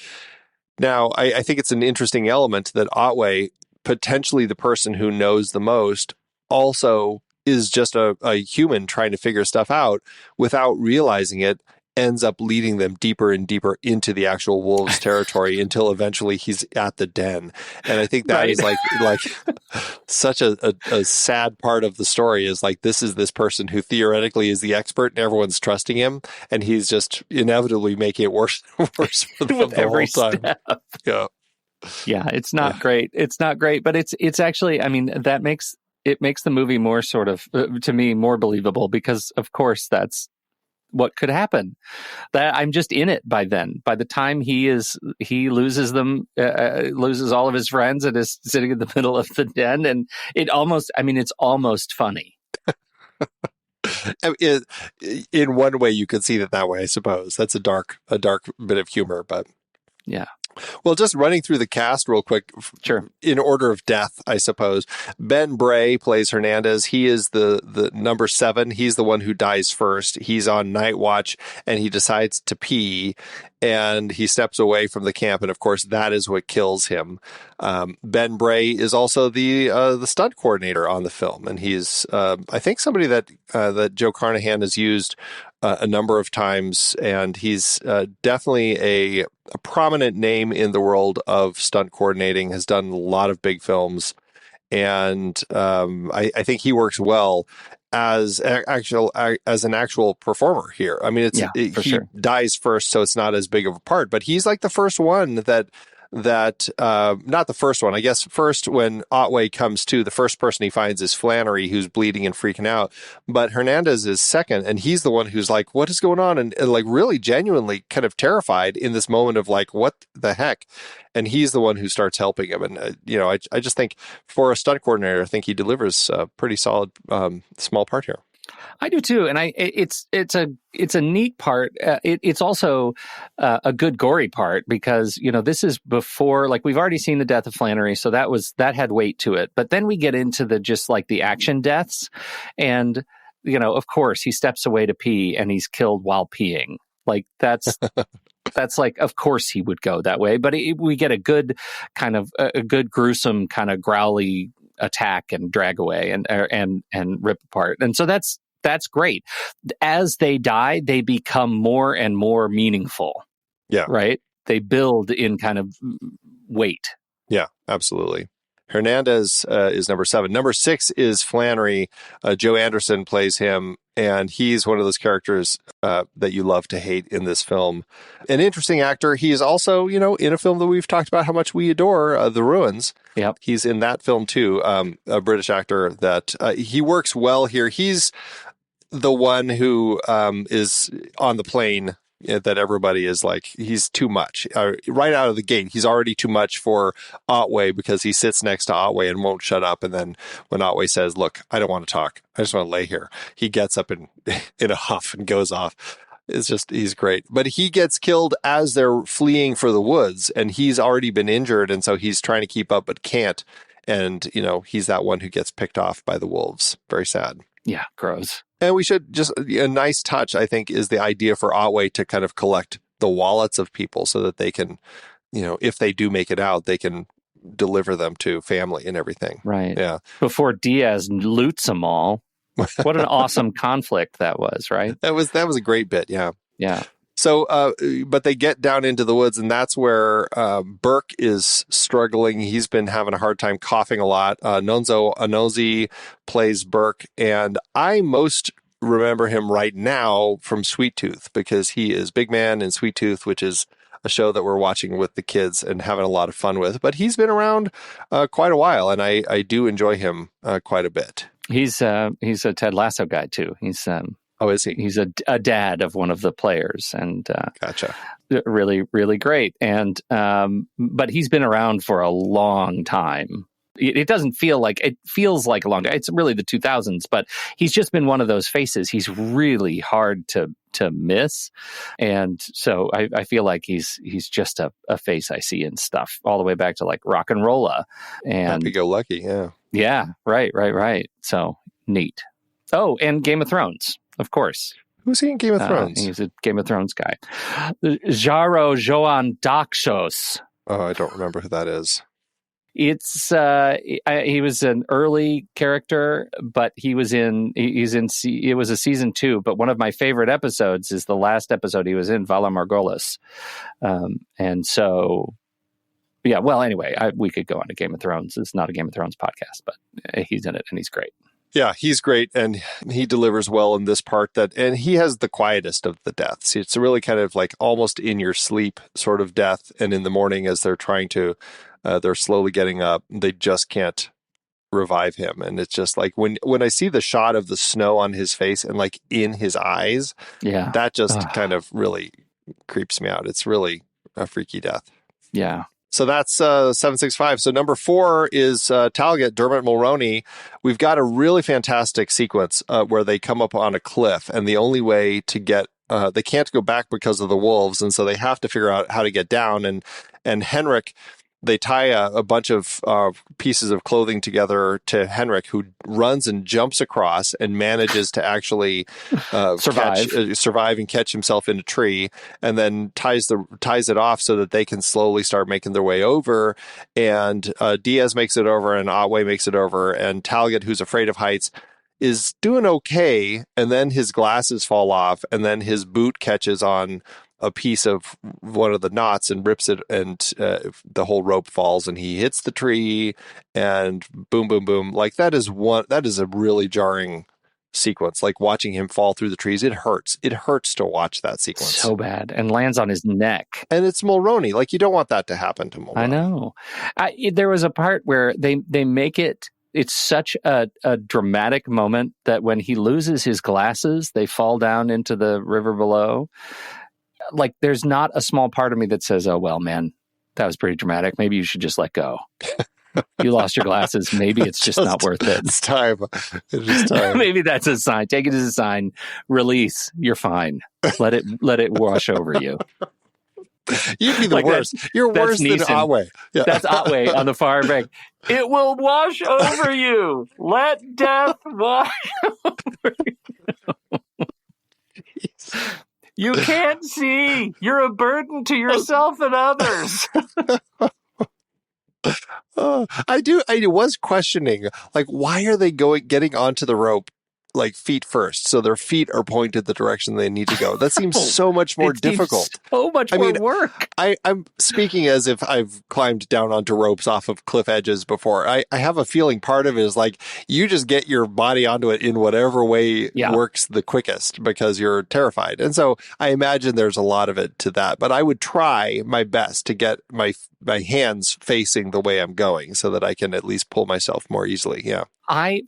Now, I think it's an interesting element that Otway, potentially the person who knows the most, also is just a human trying to figure stuff out without realizing it, ends up leading them deeper and deeper into the actual wolves territory until eventually he's at the den. And I think that is like such a sad part of the story is like, this is this person who theoretically is the expert and everyone's trusting him. And he's just inevitably making it worse and worse for them the every whole time. Step. Yeah. Yeah. It's not great. It's not great, but it's actually, I mean, it makes the movie more sort of, to me, more believable because, of course, that's what could happen. That I'm just in it by then. By the time he loses them, loses all of his friends and is sitting in the middle of the den, and it's almost funny. In one way, you could see that way, I suppose. That's a dark bit of humor, but yeah. Well, just running through the cast real quick. Sure. In order of death, I suppose. Ben Bray plays Hernandez. He is the number 7. He's the one who dies first. He's on night watch and he decides to pee and he steps away from the camp. And of course, that is what kills him. Ben Bray is also the stunt coordinator on the film. And he's, I think, somebody that Joe Carnahan has used a number of times, and he's definitely a prominent name in the world of stunt coordinating, has done a lot of big films, and I think he works well as an actual performer here. I mean, he dies first, so it's not as big of a part, but he's like the first one that not the first one, I guess. First, when Otway comes to, the first person he finds is Flannery, who's bleeding and freaking out. But Hernandez is second, and he's the one who's like, what is going on? And like really genuinely kind of terrified in this moment of like, what the heck? And he's the one who starts helping him. And, I just think for a stunt coordinator, I think he delivers a pretty solid small part here. I do too, and it's a neat part. It's also a good gory part because this is before, like, we've already seen the death of Flannery, so that had weight to it. But then we get into the action deaths, and of course he steps away to pee and he's killed while peeing. Like that's like, of course he would go that way. But we get a good kind of a good gruesome kind of growly attack and drag away and rip apart. And so that's great. As they die, they become more and more meaningful. Yeah. Right? They build in kind of weight. Yeah, absolutely. Hernandez is number 7. Number 6 is Flannery. Joe Anderson plays him, and he's one of those characters that you love to hate in this film. An interesting actor. He is also, in a film that we've talked about how much we adore, The Ruins. Yep. He's in that film too. A British actor that he works well here. He's the one who is on the plane that everybody is like, he's too much. Right out of the gate, he's already too much for Otway because he sits next to Otway and won't shut up. And then when Otway says, look, I don't want to talk, I just want to lay here, he gets up in a huff and goes off. It's just, he's great. But he gets killed as they're fleeing for the woods, and he's already been injured, and so he's trying to keep up but can't. And, he's that one who gets picked off by the wolves. Very sad. Yeah, gross. And we should just, a nice touch, I think, is the idea for Otway to kind of collect the wallets of people so that they can, if they do make it out, they can deliver them to family and everything. Right. Yeah. Before Diaz loots them all. What an awesome conflict that was, right? That was a great bit. Yeah. Yeah. So, but they get down into the woods, and that's where Burke is struggling. He's been having a hard time coughing a lot. Nonso Anozie plays Burke, and I most remember him right now from Sweet Tooth, because he is Big Man in Sweet Tooth, which is a show that we're watching with the kids and having a lot of fun with. But he's been around quite a while, and I do enjoy him quite a bit. He's a Ted Lasso guy too. He's Oh, is he? He's a dad of one of the players, and Gotcha. Really, really great. And but he's been around for a long time. It doesn't feel like, it feels like a long time. It's really the 2000s, but he's just been one of those faces. He's really hard to miss, and so I feel like he's just a face I see in stuff all the way back to like Rock and Rolla and Happy Go Lucky. Yeah. Right. So neat. Oh, and Game of Thrones. Of course. Who's he in Game of Thrones? He's a Game of Thrones guy. Jaro Joan Daxos. Oh, I don't remember who that is. It's he was an early character, but it was a season 2. But one of my favorite episodes is the last episode he was in, Vala Margolis. And so, yeah. Well, anyway, we could go on to Game of Thrones. It's not a Game of Thrones podcast, but he's in it and he's great. Yeah, he's great, and he delivers well in this part. And he has the quietest of the deaths. It's really kind of like almost in your sleep sort of death. And in the morning, as they're trying to, they're slowly getting up, they just can't revive him. And it's just like when I see the shot of the snow on his face and like in his eyes, that just kind of really creeps me out. It's really a freaky death. Yeah. So that's 765. So number 4 is Talget, Dermot Mulroney. We've got a really fantastic sequence where they come up on a cliff, and the only way to get they can't go back because of the wolves, and so they have to figure out how to get down. And Henrik, they tie a bunch of pieces of clothing together to Henrik, who runs and jumps across and manages to actually survive and catch himself in a tree, and then ties it off so that they can slowly start making their way over. And Diaz makes it over, and Otway makes it over, and Talget, who's afraid of heights, is doing okay. And then his glasses fall off, and then his boot catches on a piece of one of the knots and rips it, and the whole rope falls, and he hits the tree, and boom, boom, boom. Like that is a really jarring sequence. Like watching him fall through the trees, it hurts to watch that sequence so bad, and lands on his neck. And it's Mulroney. Like, you don't want that to happen to Mulroney. I know. There was a part where they make it, it's such a dramatic moment that when he loses his glasses, they fall down into the river below. Like, there's not a small part of me that says, oh, well, man, that was pretty dramatic. Maybe you should just let go. You lost your glasses. Maybe it's just not worth it. It's time. It is time. Maybe that's a sign. Take it as a sign. Release. You're fine. Let it wash over you. You'd be the worst. You're worse than Otway. Yeah. That's Otway on the far bank. It will wash over you. Let death wash over you. You can't see. You're a burden to yourself and others. I was questioning, like, why are they getting onto the rope like feet first, so their feet are pointed the direction they need to go? That seems so much more difficult. So much more work. I'm speaking as if I've climbed down onto ropes off of cliff edges before. I have a feeling part of it is like, you just get your body onto it in whatever way works the quickest because you're terrified. And so I imagine there's a lot of it to that, but I would try my best to get my hands facing the way I'm going so that I can at least pull myself more easily. Yeah.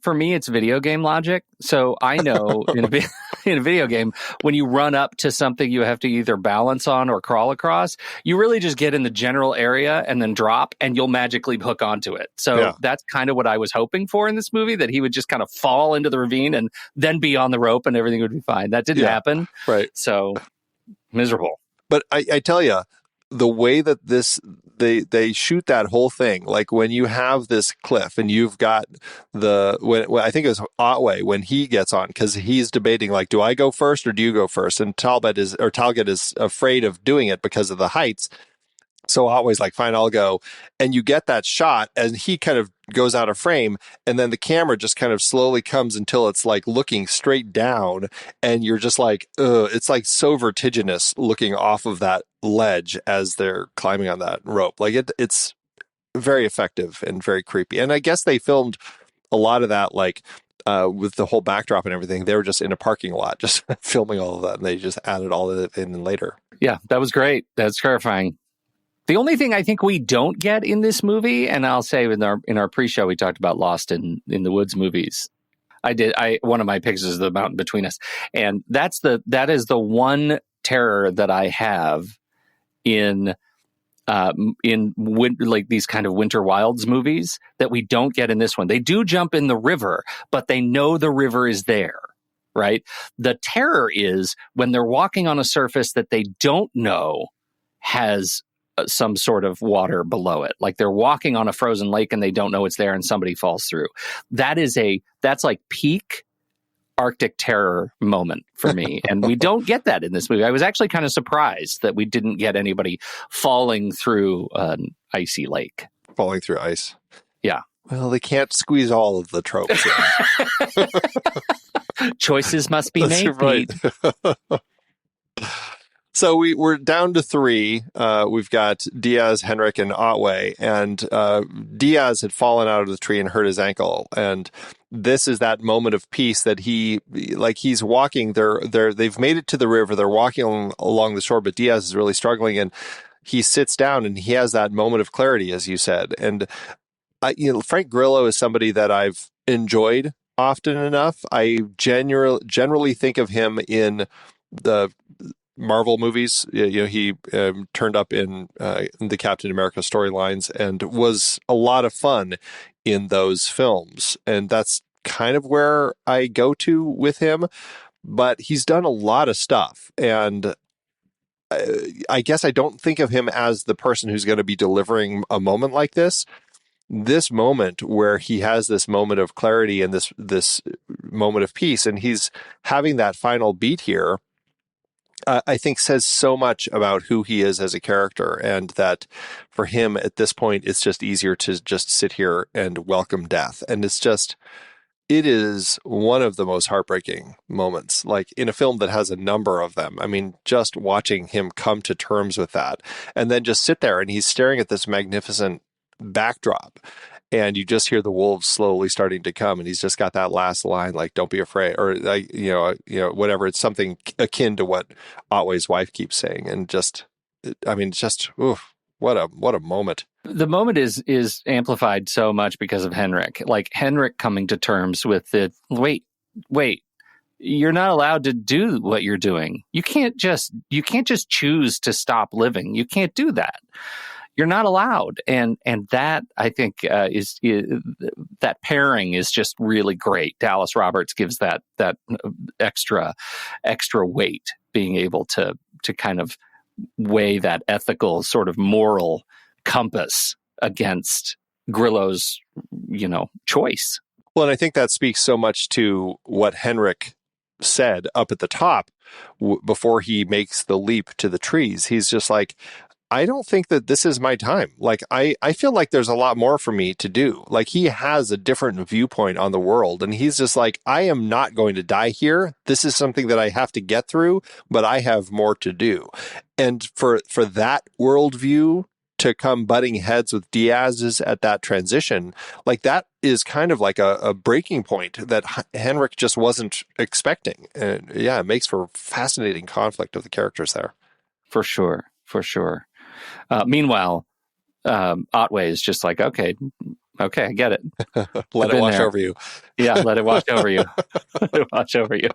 For me, it's video game logic. So I know in a video game, when you run up to something you have to either balance on or crawl across, you really just get in the general area and then drop, and you'll magically hook onto it. So that's kind of what I was hoping for in this movie, that he would just kind of fall into the ravine and then be on the rope and everything would be fine. That didn't happen. Right. So miserable. But I tell you, the way that they shoot that whole thing, like when you have this cliff and you've got when I think it was Otway when he gets on, because he's debating, like, do I go first or do you go first? And Talget is afraid of doing it because of the heights. So Otway's like, fine, I'll go. And you get that shot, and he kind of goes out of frame, and then the camera just kind of slowly comes until it's like looking straight down, and you're just like, ugh, it's like so vertiginous looking off of that ledge as they're climbing on that rope. Like it's very effective and very creepy. And I guess they filmed a lot of that, like with the whole backdrop and everything. They were just in a parking lot, just filming all of that, and they just added all of it in later. Yeah, that was great. That's terrifying. The only thing I think we don't get in this movie, and I'll say in our pre-show we talked about Lost in the Woods movies. One of my picks is The Mountain Between Us, and that is the one terror that I have in like these kind of Winter Wilds movies that we don't get in this one. They do jump in the river, but they know the river is there, right? The terror is when they're walking on a surface that they don't know has some sort of water below it. Like they're walking on a frozen lake and they don't know it's there and somebody falls through. That's like peak Arctic terror moment for me. And we don't get that in this movie. I was actually kind of surprised that we didn't get anybody falling through an icy lake. Falling through ice. Yeah. Well, they can't squeeze all of the tropes in. Choices must be made, right. Pete. So we're down to 3. We've got Diaz, Henrik, and Otway. And Diaz had fallen out of the tree and hurt his ankle. And this is that moment of peace that he's walking. They've made it to the river. They're walking along the shore, but Diaz is really struggling. And he sits down and he has that moment of clarity, as you said. And Frank Grillo is somebody that I've enjoyed often enough. I generally think of him in the Marvel movies. He turned up in the Captain America storylines and was a lot of fun in those films. And that's kind of where I go to with him. But he's done a lot of stuff. And I guess I don't think of him as the person who's going to be delivering a moment like this. This moment where he has this moment of clarity and this moment of peace, and he's having that final beat here, I think says so much about who he is as a character, and that for him at this point, it's just easier to just sit here and welcome death. And it is one of the most heartbreaking moments, like in a film that has a number of them. I mean, just watching him come to terms with that and then just sit there and he's staring at this magnificent backdrop. And you just hear the wolves slowly starting to come, and he's just got that last line, like "Don't be afraid," or like whatever. It's something akin to what Otway's wife keeps saying, and what a moment. The moment is amplified so much because of Henrik. Like Henrik coming to terms with it. Wait, you're not allowed to do what you're doing. You can't just choose to stop living. You can't do that. You're not allowed, and that I think is that pairing is just really great. Dallas Roberts gives that extra weight, being able to kind of weigh that ethical sort of moral compass against Grillo's choice. Well, and I think that speaks so much to what Henrik said up at the top before he makes the leap to the trees. He's just like, I don't think that this is my time. Like, I feel like there's a lot more for me to do. Like, he has a different viewpoint on the world. And he's just like, I am not going to die here. This is something that I have to get through, but I have more to do. And for that worldview to come butting heads with Diaz's at that transition, like that is kind of like a breaking point that Henrik just wasn't expecting. And yeah, it makes for fascinating conflict of the characters there. For sure. Meanwhile, Otway is just like, okay, I get it. Let it wash over you. Yeah, let it wash over you. Let it wash over you.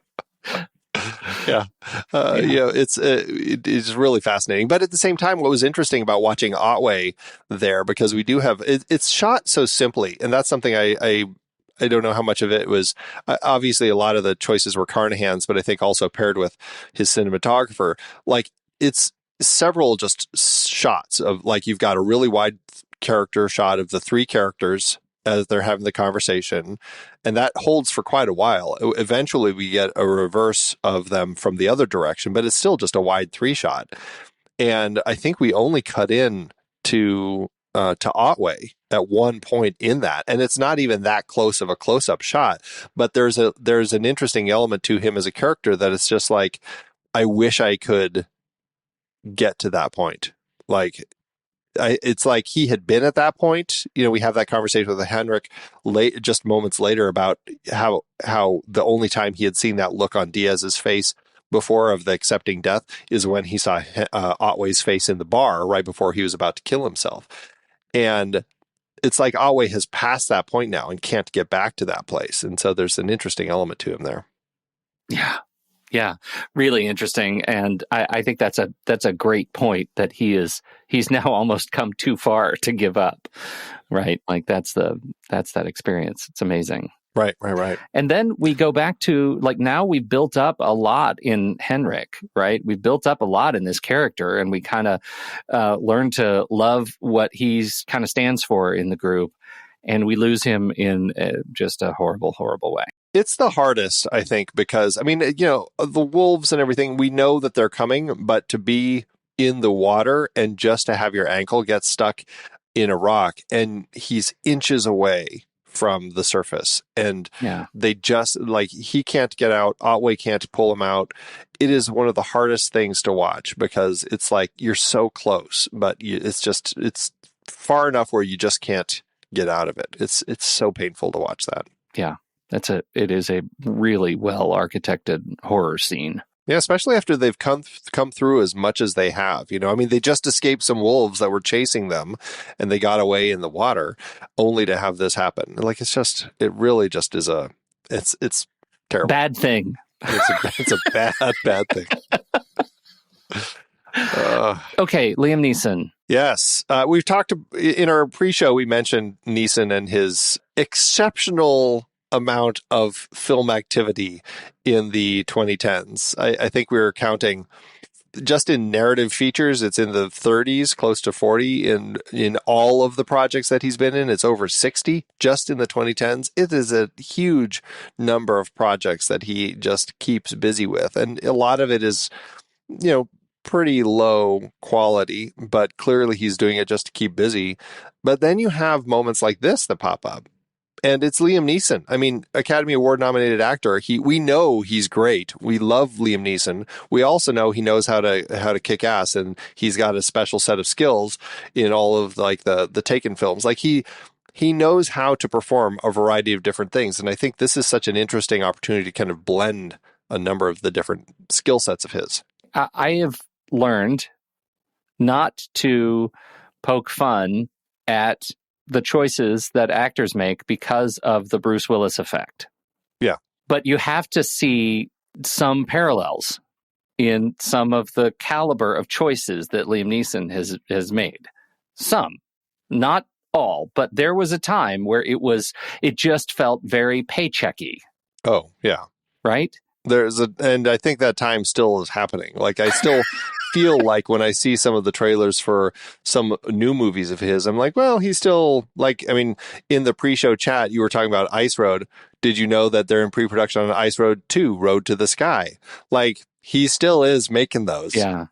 Yeah. It's really fascinating. But at the same time, what was interesting about watching Otway there, because we do have, it's shot so simply, and that's something I don't know how much of it was, obviously a lot of the choices were Carnahan's, but I think also paired with his cinematographer. Like, it's several just shots of, like, you've got a really wide character shot of the 3 characters as they're having the conversation, and that holds for quite a while. Eventually we get a reverse of them from the other direction, but it's still just a wide 3 shot. And I think we only cut in to to Otway at one point in that, and it's not even that close of a close-up shot, but there's an interesting element to him as a character that it's just like, I wish I could get to that point. Like, it's like he had been at that point. We have that conversation with Henrik just moments later about how the only time he had seen that look on Diaz's face before of the accepting death is when he saw Otway's face in the bar right before he was about to kill himself. And it's like Otway has passed that point now and can't get back to that place. And so there's an interesting element to him there. Yeah, really interesting. And I think that's a great point, that he's now almost come too far to give up, right? Like that's that experience. It's amazing. Right. And then we go back to, like, now we've built up a lot in Henrik, right? We've built up a lot in this character, and we kind of learn to love what he's kind of stands for in the group. And we lose him in just a horrible, horrible way. It's the hardest, I think, because, I mean, the wolves and everything, we know that they're coming, but to be in the water and just to have your ankle get stuck in a rock, and he's inches away from the surface, and they just, like, he can't get out, Otway can't pull him out. It is one of the hardest things to watch, because it's like you're so close, but it's far enough where you just can't get out of it. It's so painful to watch that. Yeah, it is a really well architected horror scene. Yeah, especially after they've come through as much as they have. I mean, they just escaped some wolves that were chasing them, and they got away in the water, only to have this happen. Like, it really just is it's terrible. Bad thing. It's a bad thing. Okay, Liam Neeson. Yes. We've talked in our pre-show, we mentioned Neeson and his exceptional amount of film activity in the 2010s. I think we were counting just in narrative features, it's in the 30s, close to 40 in all of the projects that he's been in. It's over 60 just in the 2010s. It is a huge number of projects that he just keeps busy with. And a lot of it is, pretty low quality, but clearly he's doing it just to keep busy. But then you have moments like this that pop up. And it's Liam Neeson. I mean, Academy Award nominated actor. We know he's great. We love Liam Neeson. We also know he knows how to kick ass, and he's got a special set of skills in all of like the Taken films. Like he knows how to perform a variety of different things. And I think this is such an interesting opportunity to kind of blend a number of the different skill sets of his. I have learned not to poke fun at the choices that actors make because of the Bruce Willis effect. Yeah. But you have to see some parallels in some of the caliber of choices that Liam Neeson has made. Some, not all, but there was a time where it just felt very paychecky. Oh, yeah. Right? And I think that time still is happening. Like, I still feel like when I see some of the trailers for some new movies of his, I'm like, well, he's still like, I mean, in the pre-show chat, you were talking about Ice Road. Did you know that they're in pre-production on Ice Road 2, Road to the Sky? Like, he still is making those. Yeah.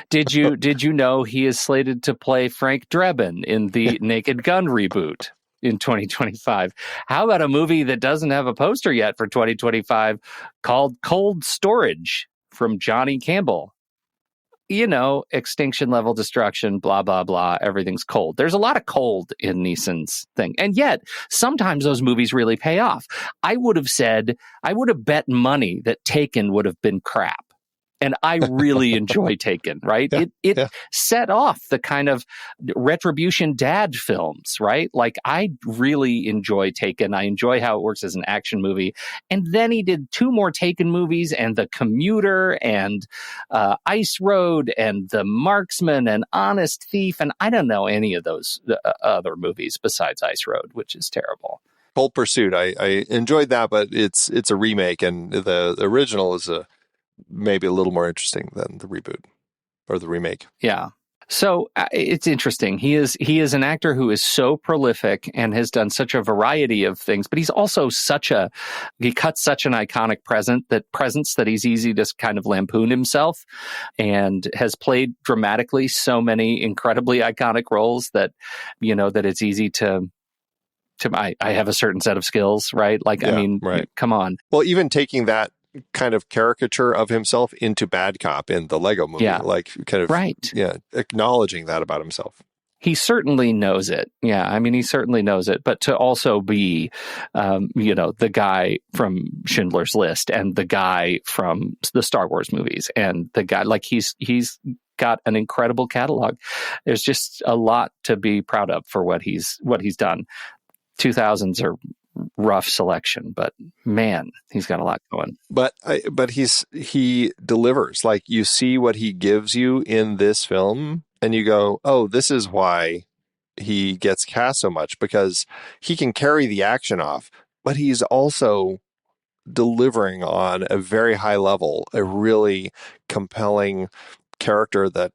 Did you know he is slated to play Frank Drebin in the Naked Gun reboot in 2025? How about a movie that doesn't have a poster yet for 2025 called Cold Storage from Johnny Campbell? Extinction level destruction, blah, blah, blah. Everything's cold. There's a lot of cold in Neeson's thing. And yet, sometimes those movies really pay off. I would have bet money that Taken would have been crap. And I really enjoy Taken, right? It set off the kind of retribution dad films, right? Like, I really enjoy Taken. I enjoy how it works as an action movie. And then he did 2 more Taken movies, and The Commuter and Ice Road and The Marksman and Honest Thief. And I don't know any of those other movies besides Ice Road, which is terrible. Cold Pursuit, I enjoyed that, but it's a remake, and the original is maybe a little more interesting than the reboot or the remake. Yeah. So it's interesting. He is an actor who is so prolific and has done such a variety of things, but he's also he cuts such an iconic presence that he's easy to kind of lampoon himself, and has played dramatically so many incredibly iconic roles that, that it's easy to I have a certain set of skills, right? Like, Yeah, I mean, right. Come on. Well, even taking that kind of caricature of himself into Bad Cop in the Lego movie, like kind of, right. Yeah, acknowledging that about himself. He certainly knows it. Yeah, I mean, he certainly knows it. But to also be, the guy from Schindler's List and the guy from the Star Wars movies and the guy, like he's got an incredible catalog. There's just a lot to be proud of for what he's done. 2000s are rough selection, but man, he's got a lot going. But he delivers. Like, you see what he gives you in this film, and you go, "Oh, this is why he gets cast so much, because he can carry the action off, but he's also delivering on a very high level, a really compelling character that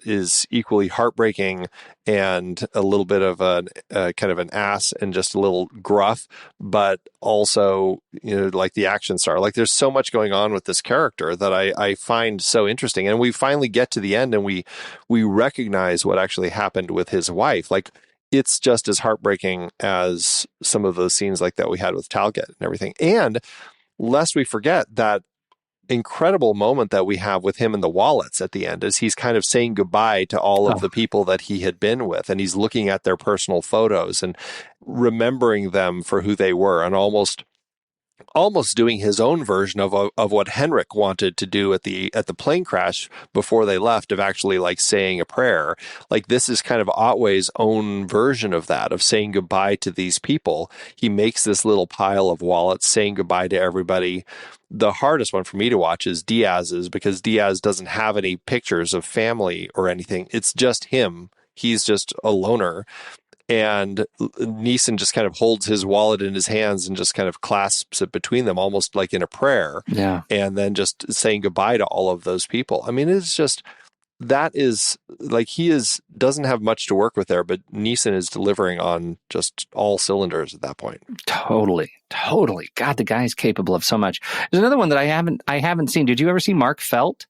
is equally heartbreaking and a little bit of a kind of an ass and just a little gruff, but also, like the action star. Like, there's so much going on with this character that I find so interesting. And we finally get to the end and we recognize what actually happened with his wife. Like, it's just as heartbreaking as some of those scenes like that we had with Talcott and everything. And lest we forget that incredible moment that we have with him in the wallets at the end, as he's kind of saying goodbye to all of the people that he had been with, and he's looking at their personal photos and remembering them for who they were, and almost doing his own version of what Henrik wanted to do at the plane crash before they left, of actually like saying a prayer. Like, this is kind of Otway's own version of that, of saying goodbye to these people. He makes this little pile of wallets, saying goodbye to everybody. The hardest one for me to watch is Diaz's, because Diaz doesn't have any pictures of family or anything. It's just him. He's just a loner. And Neeson just kind of holds his wallet in his hands and just kind of clasps it between them, almost like in a prayer. Yeah. And then just saying goodbye to all of those people. I mean, it's just, that is like, doesn't have much to work with there, but Neeson is delivering on just all cylinders at that point. Totally. God, the guy is capable of so much. There's another one that I haven't seen. Did you ever see Mark Felt?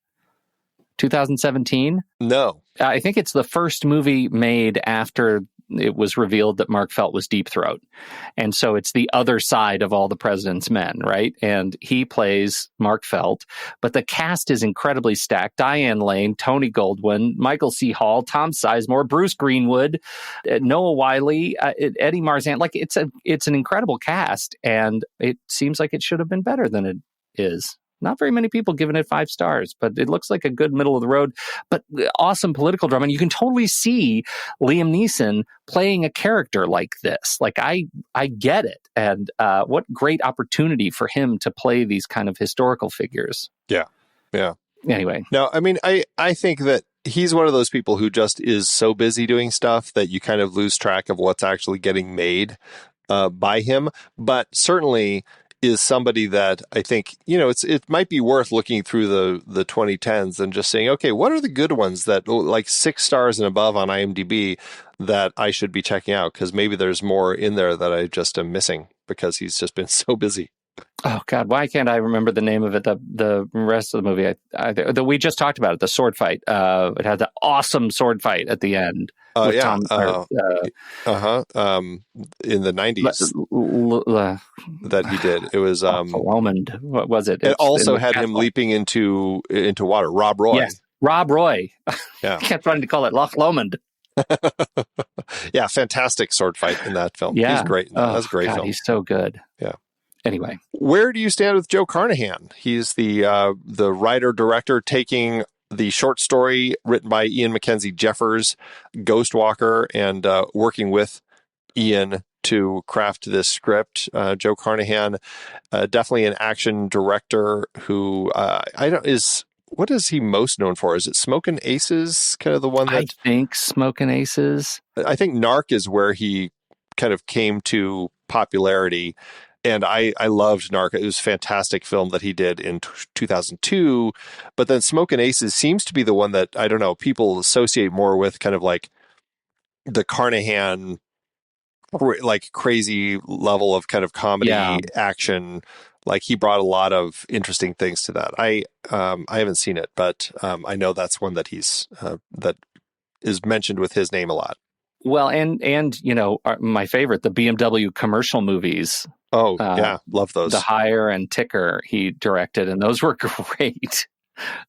2017? No. I think it's the first movie made after it was revealed that Mark Felt was Deep Throat. And so it's the other side of All the President's Men, right? And he plays Mark Felt, but the cast is incredibly stacked. Diane Lane, Tony Goldwyn, Michael C. Hall, Tom Sizemore, Bruce Greenwood, Noah Wiley, Eddie Marzan. Like, it's an incredible cast, and it seems like it should have been better than it is. Not very many people giving it 5 stars, but it looks like a good middle of the road, but awesome political drama. And you can totally see Liam Neeson playing a character like this. Like, I get it. And what great opportunity for him to play these kind of historical figures. Yeah. Yeah. Anyway. No, I mean, I think that he's one of those people who just is so busy doing stuff that you kind of lose track of what's actually getting made by him. But certainly is somebody that I think, it might be worth looking through the 2010s and just saying, okay, what are the good ones that, like, 6 stars and above on IMDb, that I should be checking out? Because maybe there's more in there that I just am missing because he's just been so busy. Oh God, why can't I remember the name of it? The rest of the movie, we just talked about it, the sword fight. It had the awesome sword fight at the end. Yeah. In the 90s that he did. It was Lomond. What was it? It also had him leaping into water. Rob Roy. Yes, Rob Roy. Yeah. I kept trying to call it Loch Lomond. Yeah, fantastic sword fight in that film. Yeah. He's great. That's a great film. He's so good. Yeah. Anyway, where do you stand with Joe Carnahan? He's the writer-director taking the short story written by Ian Mackenzie Jeffers, Ghostwalker, and working with Ian to craft this script. Joe Carnahan, definitely an action director who what is he most known for? Is it Smokin' Aces? Kind of the one that I think Smokin' Aces. I think Narc is where he kind of came to popularity. And I loved Narc. It was a fantastic film that he did in 2002. But then Smokin' Aces seems to be the one that, I don't know, people associate more with kind of like the Carnahan, like crazy level of kind of comedy action. Like he brought a lot of interesting things to that. I haven't seen it, but I know that's one that he's that is mentioned with his name a lot. Well, and you know, my favorite, the BMW commercial movies. Oh, yeah. Love those. The Hire and Ticker he directed, and those were great.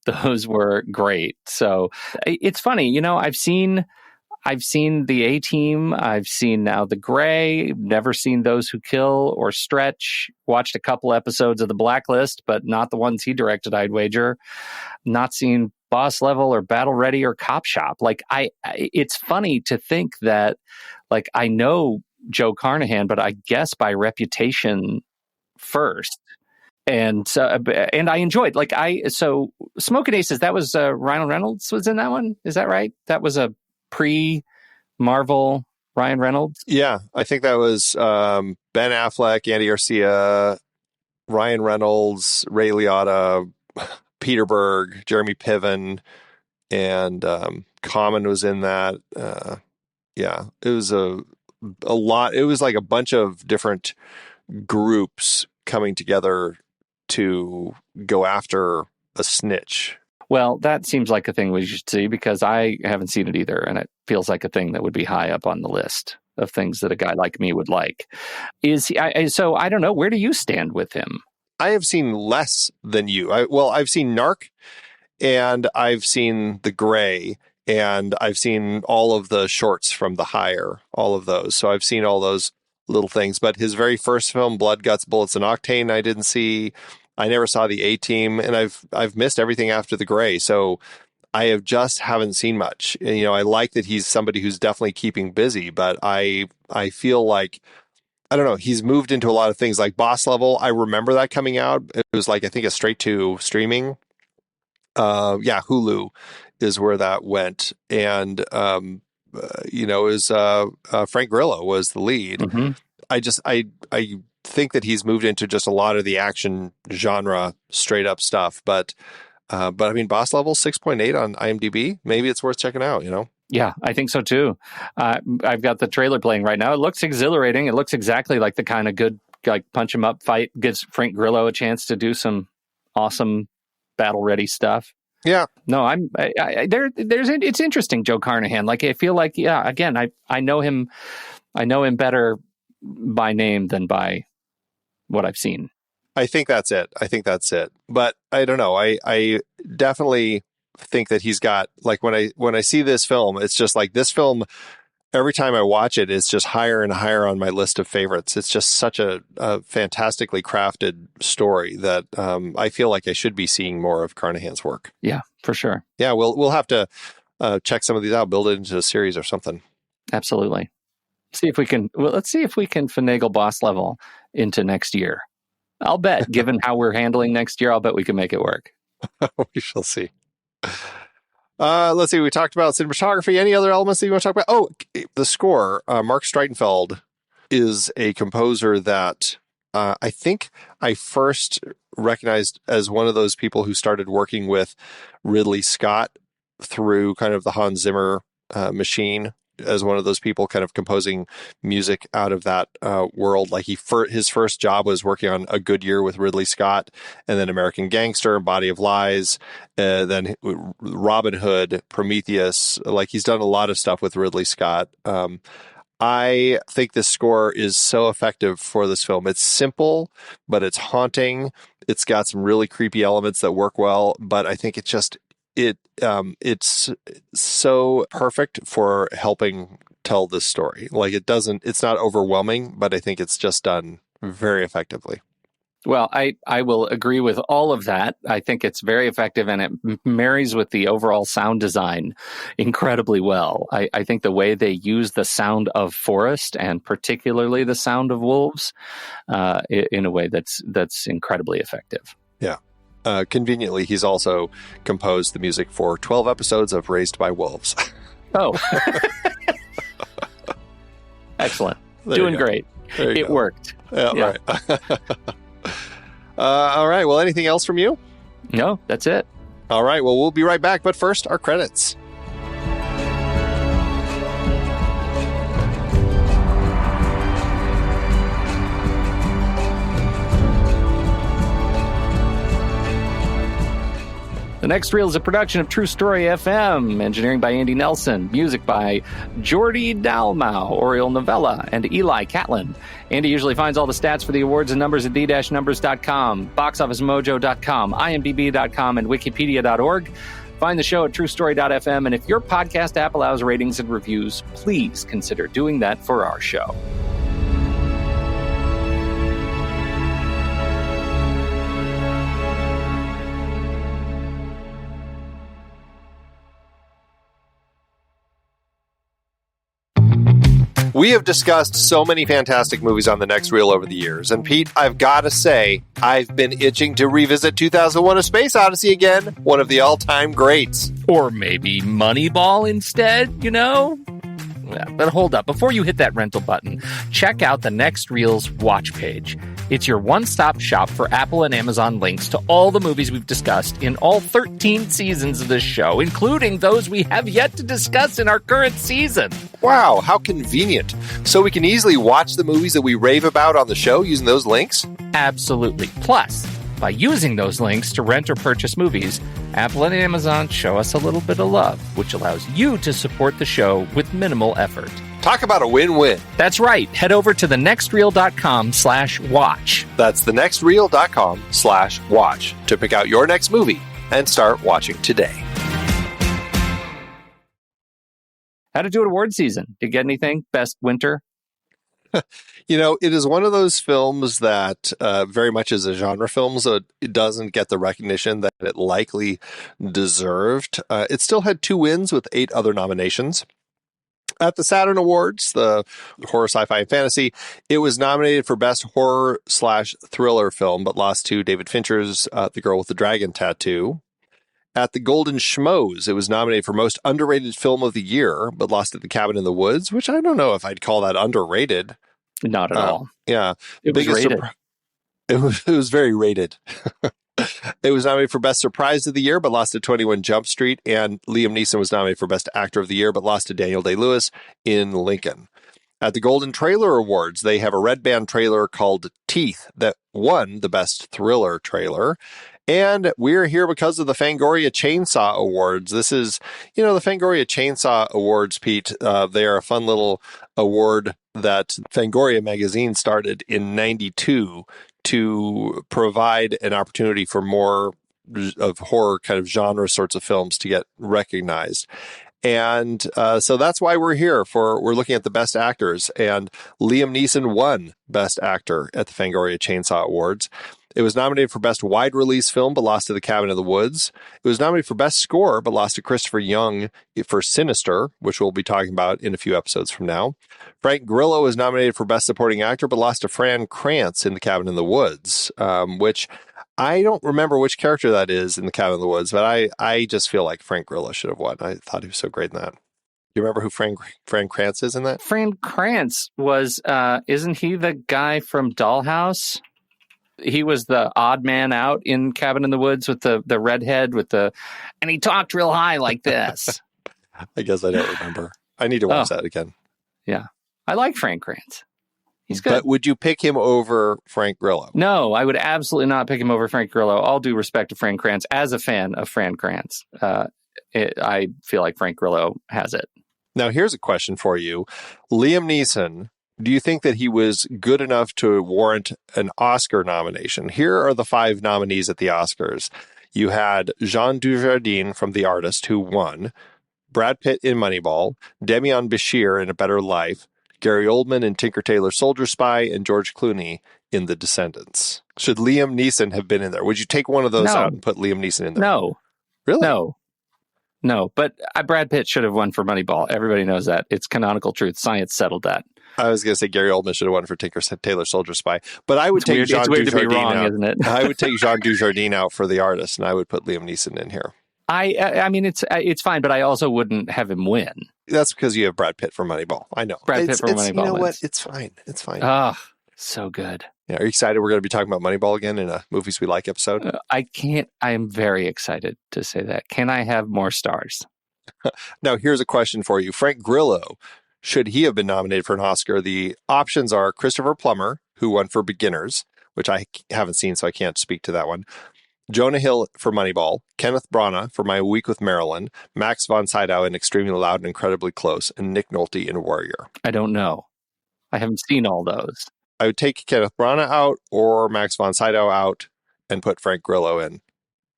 Those were great. So it's funny, you know, I've seen the A-Team. I've seen now The Gray. Never seen Those Who Kill or Stretch. Watched a couple episodes of The Blacklist, but not the ones he directed, I'd wager. Not seen Boss Level or Battle Ready or Cop Shop. Like it's funny to think that, like, I know Joe Carnahan, but I guess by reputation first. And I enjoyed, so Smokin' Aces, that was Ryan Reynolds was in that one. Is that right? That was a pre-Marvel Ryan Reynolds? Yeah, I think that was Ben Affleck, Andy Garcia, Ryan Reynolds, Ray Liotta, Peter Berg, Jeremy Piven, and Common was in that. Yeah, it was a lot. It was like a bunch of different groups coming together to go after a snitch. Well, that seems like a thing we should see, because I haven't seen it either, and it feels like a thing that would be high up on the list of things that a guy like me would like. Is he? So I don't know. Where do you stand with him? I have seen less than you. I've seen Narc, and I've seen The Gray, and I've seen all of the shorts from The Hire, all of those. So I've seen all those little things. But his very first film, Blood, Guts, Bullets, and Octane, I didn't see. I never saw The A-Team, and I've missed everything after The Gray. So I haven't seen much. And, you know, I like that he's somebody who's definitely keeping busy, but I feel like, I don't know, he's moved into a lot of things like Boss Level. I remember that coming out. It was like, I think, a straight to streaming. Hulu is where that went. And, it was Frank Grillo was the lead. Mm-hmm. I think that he's moved into just a lot of the action genre, straight up stuff. But I mean, Boss Level 6.8 on IMDb. Maybe it's worth checking out, you know? Yeah, I think so too. I've got the trailer playing right now. It looks exhilarating. It looks exactly like the kind of good, like, punch 'em up fight. Gives Frank Grillo a chance to do some awesome battle ready stuff. Yeah. No, it's interesting, Joe Carnahan. Like, I feel like, yeah, again, I know him better by name than by what I've seen. I think that's it. But I don't know. I definitely think that he's got, like, when I see this film, it's just like this film, every time I watch it, it's just higher and higher on my list of favorites. It's just such a fantastically crafted story that I feel like I should be seeing more of Carnahan's work. Yeah, for sure. Yeah, we'll have to check some of these out, build it into a series or something. Absolutely. Let's see if we can finagle Boss Level into next year. I'll bet, given how we're handling next year, I'll bet we can make it work. We shall see. Let's see. We talked about cinematography. Any other elements that you want to talk about? Oh, the score. Mark Streitenfeld is a composer that I think I first recognized as one of those people who started working with Ridley Scott through kind of the Hans Zimmer machine, as one of those people kind of composing music out of that world. Like his first job was working on A Good Year with Ridley Scott, and then American Gangster, Body of Lies, then Robin Hood, Prometheus. Like, he's done a lot of stuff with Ridley Scott. I think this score is so effective for this film. It's simple, but it's haunting. It's got some really creepy elements that work well, but I think it's so perfect for helping tell this story. Like, it's not overwhelming, but I think it's just done very effectively. Well, I will agree with all of that. I think it's very effective, and it marries with the overall sound design incredibly well. I think the way they use the sound of forest, and particularly the sound of wolves, in a way that's incredibly effective. Yeah. Conveniently, he's also composed the music for 12 episodes of Raised by Wolves. Oh. Excellent. Doing great. It worked. Right. All right. Well, anything else from you? No, that's it. All right. Well, we'll be right back. But first, our credits. The Next Reel is a production of True Story FM, engineering by Andy Nelson, music by Jordi Dalmau, Oriel Novella, and Eli Catlin. Andy usually finds all the stats for the awards and numbers at d-numbers.com, boxofficemojo.com, imdb.com, and wikipedia.org. Find the show at truestory.fm, and if your podcast app allows ratings and reviews, please consider doing that for our show. We have discussed so many fantastic movies on The Next Reel over the years, and Pete, I've got to say, I've been itching to revisit 2001: A Space Odyssey again, one of the all-time greats. Or maybe Moneyball instead, you know? Yeah, but hold up. Before you hit that rental button, check out the Next Reel's watch page. It's your one-stop shop for Apple and Amazon links to all the movies we've discussed in all 13 seasons of this show, including those we have yet to discuss in our current season. Wow, how convenient. So we can easily watch the movies that we rave about on the show using those links? Absolutely. Plus, by using those links to rent or purchase movies, Apple and Amazon show us a little bit of love, which allows you to support the show with minimal effort. Talk about a win-win. That's right. Head over to thenextreel.com/watch. That's thenextreel.com/watch to pick out your next movie and start watching today. How'd it do at award season? Did you get anything? Best winter? You know, it is one of those films that very much is a genre film, so it doesn't get the recognition that it likely deserved. It still had 2 wins with 8 other nominations. At the Saturn Awards, the horror, sci-fi, and fantasy, it was nominated for Best Horror/Thriller Film, but lost to David Fincher's The Girl with the Dragon Tattoo. At the Golden Schmoes, it was nominated for Most Underrated Film of the Year, but lost at The Cabin in the Woods, which I don't know if I'd call that underrated. Not at all. Yeah. It was rated. It was very rated. It was nominated for Best Surprise of the Year, but lost to 21 Jump Street. And Liam Neeson was nominated for Best Actor of the Year, but lost to Daniel Day-Lewis in Lincoln. At the Golden Trailer Awards, they have a red band trailer called Teeth that won the Best Thriller Trailer. And we're here because of the Fangoria Chainsaw Awards. This is, the Fangoria Chainsaw Awards, Pete. They are a fun little award that Fangoria magazine started in 92 to provide an opportunity for more of horror kind of genre sorts of films to get recognized. And so that's why we're here. We're looking at the best actors. And Liam Neeson won Best Actor at the Fangoria Chainsaw Awards. It was nominated for Best Wide Release Film, but lost to The Cabin in the Woods. It was nominated for Best Score, but lost to Christopher Young for Sinister, which we'll be talking about in a few episodes from now. Frank Grillo was nominated for Best Supporting Actor, but lost to Fran Krantz in The Cabin in the Woods, which I don't remember which character that is in The Cabin in the Woods, but I just feel like Frank Grillo should have won. I thought he was so great in that. You remember who Fran Krantz is in that? Fran Krantz was, isn't he the guy from Dollhouse? He was the odd man out in Cabin in the Woods with the redhead and he talked real high like this. I guess I don't remember. I need to watch that again. Yeah. I like Frank Krantz. He's good. But would you pick him over Frank Grillo? No, I would absolutely not pick him over Frank Grillo. All due respect to Frank Krantz. As a fan of Fran Krantz, I feel like Frank Grillo has it. Now, here's a question for you. Liam Neeson, do you think that he was good enough to warrant an Oscar nomination? Here are the 5 nominees at the Oscars. You had Jean Dujardin from The Artist, who won, Brad Pitt in Moneyball, Demian Bashir in A Better Life, Gary Oldman in Tinker Tailor Soldier Spy, and George Clooney in The Descendants. Should Liam Neeson have been in there? Would you take one of those out and put Liam Neeson in there? No. Really? No, but Brad Pitt should have won for Moneyball. Everybody knows that. It's canonical truth. Science settled that. I was going to say Gary Oldman should have won for Tinker Tailor Soldier Spy, but I would take Jean Dujardin out. Isn't it? I would take Jean Dujardin out for The Artist, and I would put Liam Neeson in here. I mean, it's fine, but I also wouldn't have him win. That's because you have Brad Pitt for Moneyball. I know. Brad Pitt for Moneyball. You know what? It's fine. It's fine. Oh, so good. Yeah, are you excited? We're going to be talking about Moneyball again in a Movies We Like episode. I am very excited to say that. Can I have more stars? Now, here's a question for you. Frank Grillo, should he have been nominated for an Oscar? The options are Christopher Plummer, who won for Beginners, which I haven't seen, so I can't speak to that one. Jonah Hill for Moneyball, Kenneth Branagh for My Week with Marilyn, Max von Sydow in Extremely Loud and Incredibly Close, and Nick Nolte in Warrior. I don't know. I haven't seen all those. I would take Kenneth Branagh out or Max von Sydow out and put Frank Grillo in.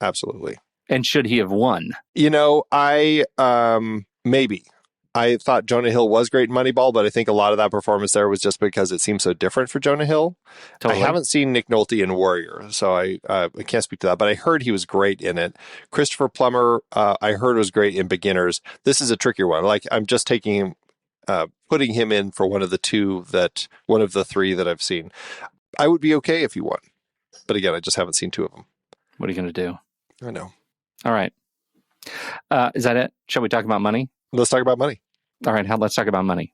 Absolutely. And should he have won? Maybe. I thought Jonah Hill was great in Moneyball, but I think a lot of that performance there was just because it seemed so different for Jonah Hill. Totally. I haven't seen Nick Nolte in Warrior, so I can't speak to that, but I heard he was great in it. Christopher Plummer, I heard was great in Beginners. This is a trickier one. Like, I'm just taking him, putting him in for one of the three that I've seen. I would be okay if he won. But again, I just haven't seen two of them. What are you going to do? I know. All right. Is that it? Shall we talk about money? Let's talk about money. All right, let's talk about money.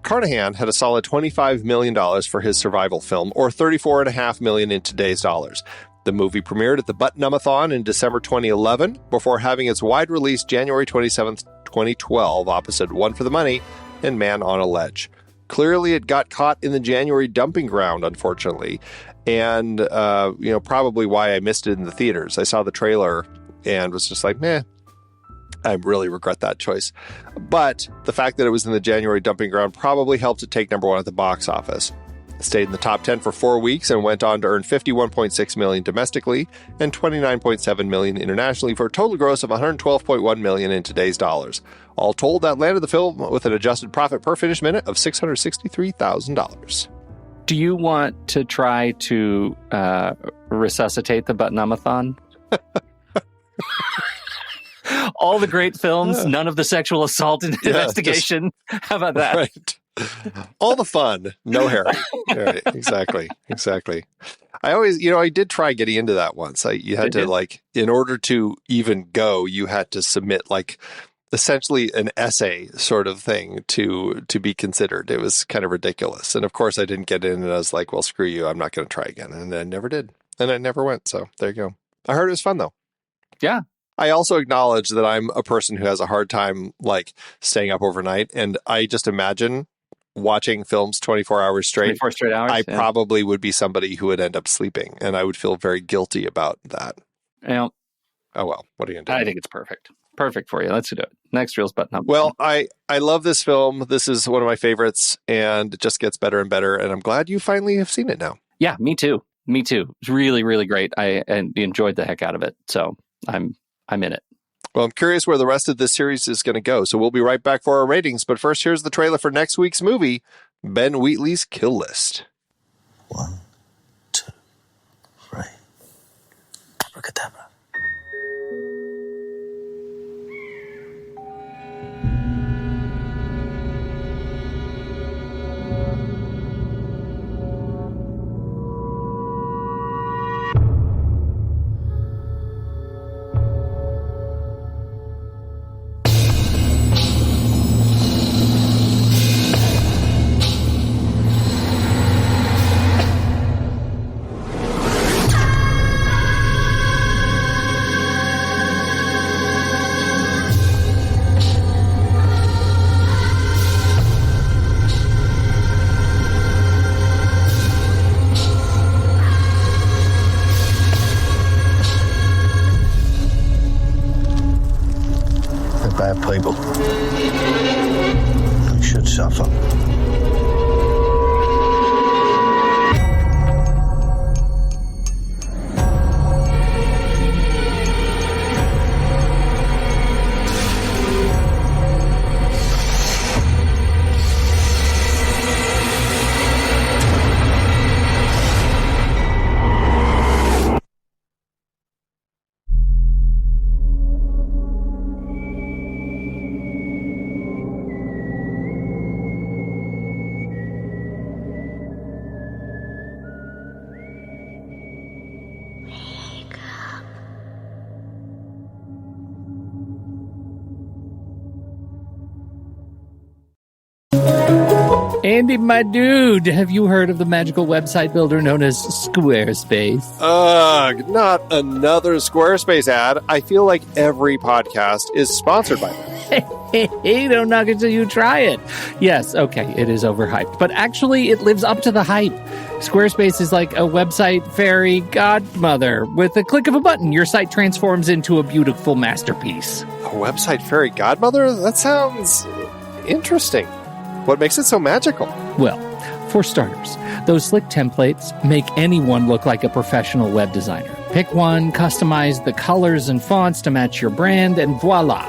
Carnahan had a solid $25 million for his survival film, or $34.5 million in today's dollars. The movie premiered at the Butt-Numb-a-thon in December 2011, before having its wide release January 27th, 2012, opposite One for the Money and Man on a Ledge. Clearly, it got caught in the January dumping ground, unfortunately, and probably why I missed it in the theaters. I saw the trailer and was just like, meh. I really regret that choice. But the fact that it was in the January dumping ground probably helped it take number one at the box office. It stayed in the top 10 for 4 weeks and went on to earn $51.6 million domestically and $29.7 million internationally for a total gross of $112.1 million in today's dollars. All told, that landed the film with an adjusted profit per finished minute of $663,000. Do you want to try to resuscitate the Butt-Numb-a-thon? All the great films, none of the sexual assault and investigation. How about that? Right. All the fun, no Harry. Right, exactly. I always, I did try getting into that once. You had to in order to even go, you had to submit essentially an essay sort of thing to be considered. It was kind of ridiculous. And of course I didn't get in, and I was like, well, screw you. I'm not going to try again. And I never did. And I never went. So there you go. I heard it was fun though. Yeah. I also acknowledge that I'm a person who has a hard time staying up overnight. And I just imagine watching films 24 hours straight. 24 straight hours. I probably would be somebody who would end up sleeping, and I would feel very guilty about that. Yeah. Oh, well, what are you going to do? I think it's perfect. Perfect for you. Let's do it. Next reel's Butt-Numb. Well, I love this film. This is one of my favorites, and it just gets better and better. And I'm glad you finally have seen it now. Yeah, me too. It's really, really great. I enjoyed the heck out of it. So I'm in it. Well, I'm curious where the rest of this series is going to go. So we'll be right back for our ratings. But first, here's the trailer for next week's movie, Ben Wheatley's Kill List. 1, 2, 3. Abracadabra. Bad people. They should suffer. Andy, my dude, have you heard of the magical website builder known as Squarespace? Ugh, not another Squarespace ad. I feel like every podcast is sponsored by them. Hey, don't knock it till you try it. Yes, okay, it is overhyped, but actually it lives up to the hype. Squarespace is like a website fairy godmother. With a click of a button, your site transforms into a beautiful masterpiece. A website fairy godmother? That sounds interesting. What makes it so magical? Well, for starters, those slick templates make anyone look like a professional web designer. Pick one, customize the colors and fonts to match your brand, and voila.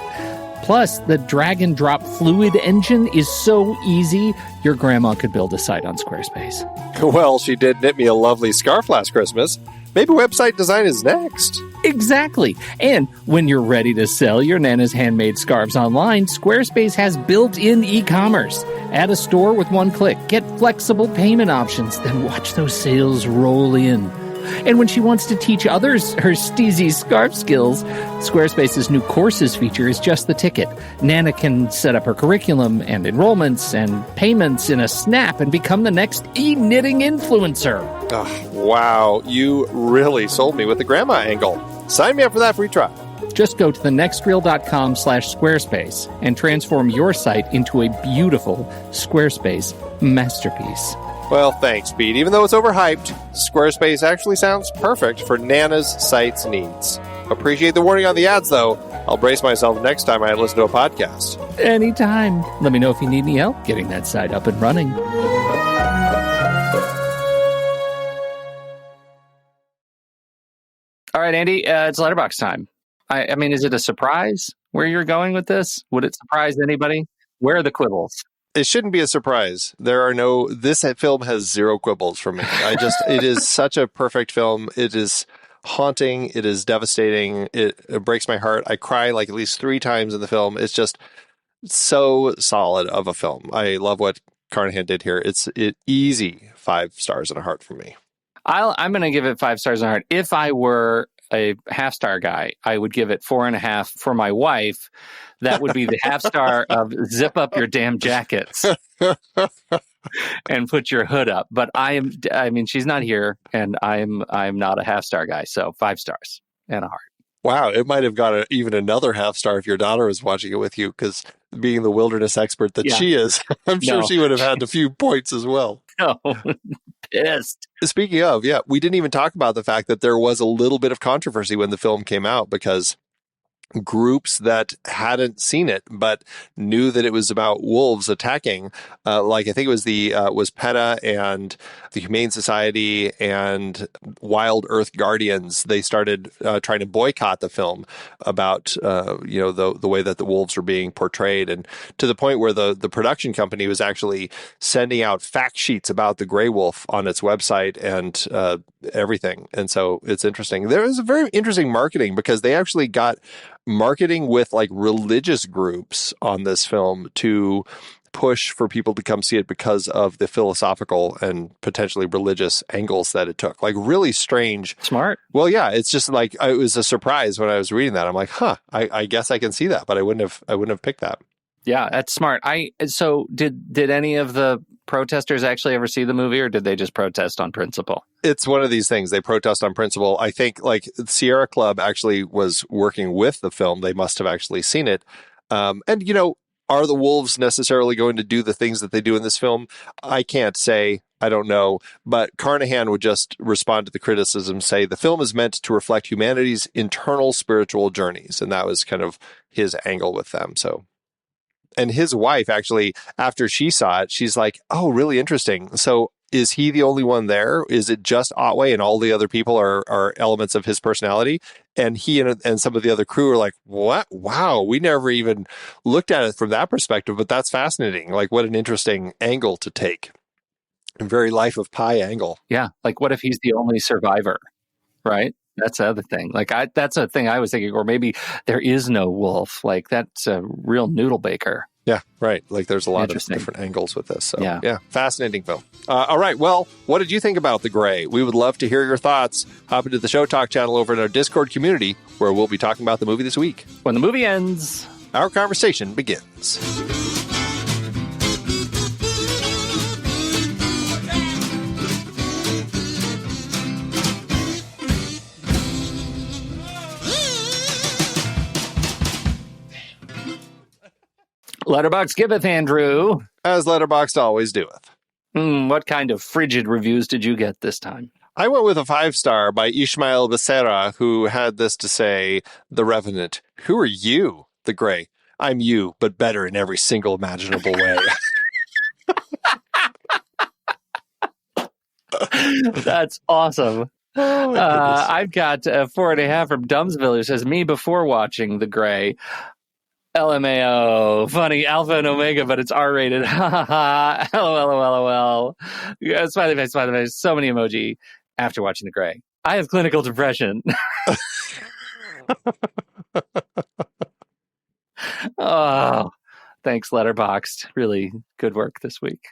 Plus, the drag-and-drop fluid engine is so easy, your grandma could build a site on Squarespace. Well, she did knit me a lovely scarf last Christmas. Maybe website design is next. Exactly. And when you're ready to sell your Nana's handmade scarves online, Squarespace has built-in e-commerce. Add a store with one click. Get flexible payment options. Then watch those sales roll in. And when she wants to teach others her steezy scarf skills, Squarespace's new courses feature is just the ticket. Nana can set up her curriculum and enrollments and payments in a snap and become the next e-knitting influencer. Oh, wow, you really sold me with the grandma angle. Sign me up for that free trial. Just go to thenextreel.com/Squarespace and transform your site into a beautiful Squarespace masterpiece. Well, thanks, Pete. Even though it's overhyped, Squarespace actually sounds perfect for Nana's site's needs. Appreciate the warning on the ads, though. I'll brace myself next time I listen to a podcast. Anytime. Let me know if you need any help getting that site up and running. All right, Andy, it's letterbox time. I mean, is it a surprise where you're going with this? Would it surprise anybody? Where are the quibbles? It shouldn't be a surprise. This film has zero quibbles for me. It is such a perfect film. It is haunting. It is devastating. It breaks my heart. I cry like at least 3 times in the film. It's just so solid of a film. I love what Carnahan did here. It's easy 5 stars and a heart for me. I'm going to give it 5 stars and a heart. If I were a half-star guy, I would give it 4.5 for my wife. That would be the half star of zip up your damn jackets and put your hood up. But I mean, she's not here, and I'm not a half-star guy, so 5 stars and a heart. Wow, it might have got even another half star if your daughter was watching it with you, because being the wilderness expert that she is, I'm sure she would have had a few points as well. No, pissed. Speaking of, we didn't even talk about the fact that there was a little bit of controversy when the film came out, because groups that hadn't seen it but knew that it was about wolves attacking, like I think it was was PETA and the Humane Society and Wild Earth Guardians. They started trying to boycott the film about the way that the wolves were being portrayed, and to the point where the production company was actually sending out fact sheets about the gray wolf on its website and everything. And so it's interesting. There was a very interesting marketing, because they actually got marketing with like religious groups on this film to push for people to come see it because of the philosophical and potentially religious angles that it took. Like, really strange. Smart. Well, yeah, it's just like, it was a surprise when I was reading that. I'm like, I guess I can see that, but I wouldn't have picked that. Yeah, that's smart. So did any of the protesters actually ever see the movie, or did they just protest on principle? It's one of these things. They protest on principle. I think like Sierra Club actually was working with the film. They must have actually seen it. And, are the wolves necessarily going to do the things that they do in this film? I can't say. I don't know. But Carnahan would just respond to the criticism, say the film is meant to reflect humanity's internal spiritual journeys. And that was kind of his angle with them. So. And his wife, actually, after she saw it, she's like, oh, really interesting. So is he the only one there? Is it just Otway and all the other people are elements of his personality? And he and some of the other crew are like, what? Wow, we never even looked at it from that perspective, but that's fascinating. Like, what an interesting angle to take. A very Life of Pi angle. Yeah, like what if he's the only survivor, right? That's the other thing. Like, that's a thing I was thinking, or maybe there is no wolf. Like, that's a real noodle baker. Yeah, right. Like, there's a lot of different angles with this. So, yeah, fascinating film. All right. Well, what did you think about The Gray? We would love to hear your thoughts. Hop into the Show Talk channel over in our Discord community, where we'll be talking about the movie this week. When the movie ends, our conversation begins. Letterboxd giveth, Andrew. As Letterboxd always doeth. What kind of frigid reviews did you get this time? I went with a 5-star by Ishmael Becerra, who had this to say, The Revenant. Who are you, the Grey? I'm you, but better in every single imaginable way. That's awesome. Oh, I've got 4.5 from Dumbsville, who says, me before watching The Grey. LMAO, funny, alpha and omega, but it's R-rated. Ha ha ha. LOL. Yeah, smiley face. So many emoji after watching The Grey. I have clinical depression. Oh, thanks, Letterboxd. Really good work this week.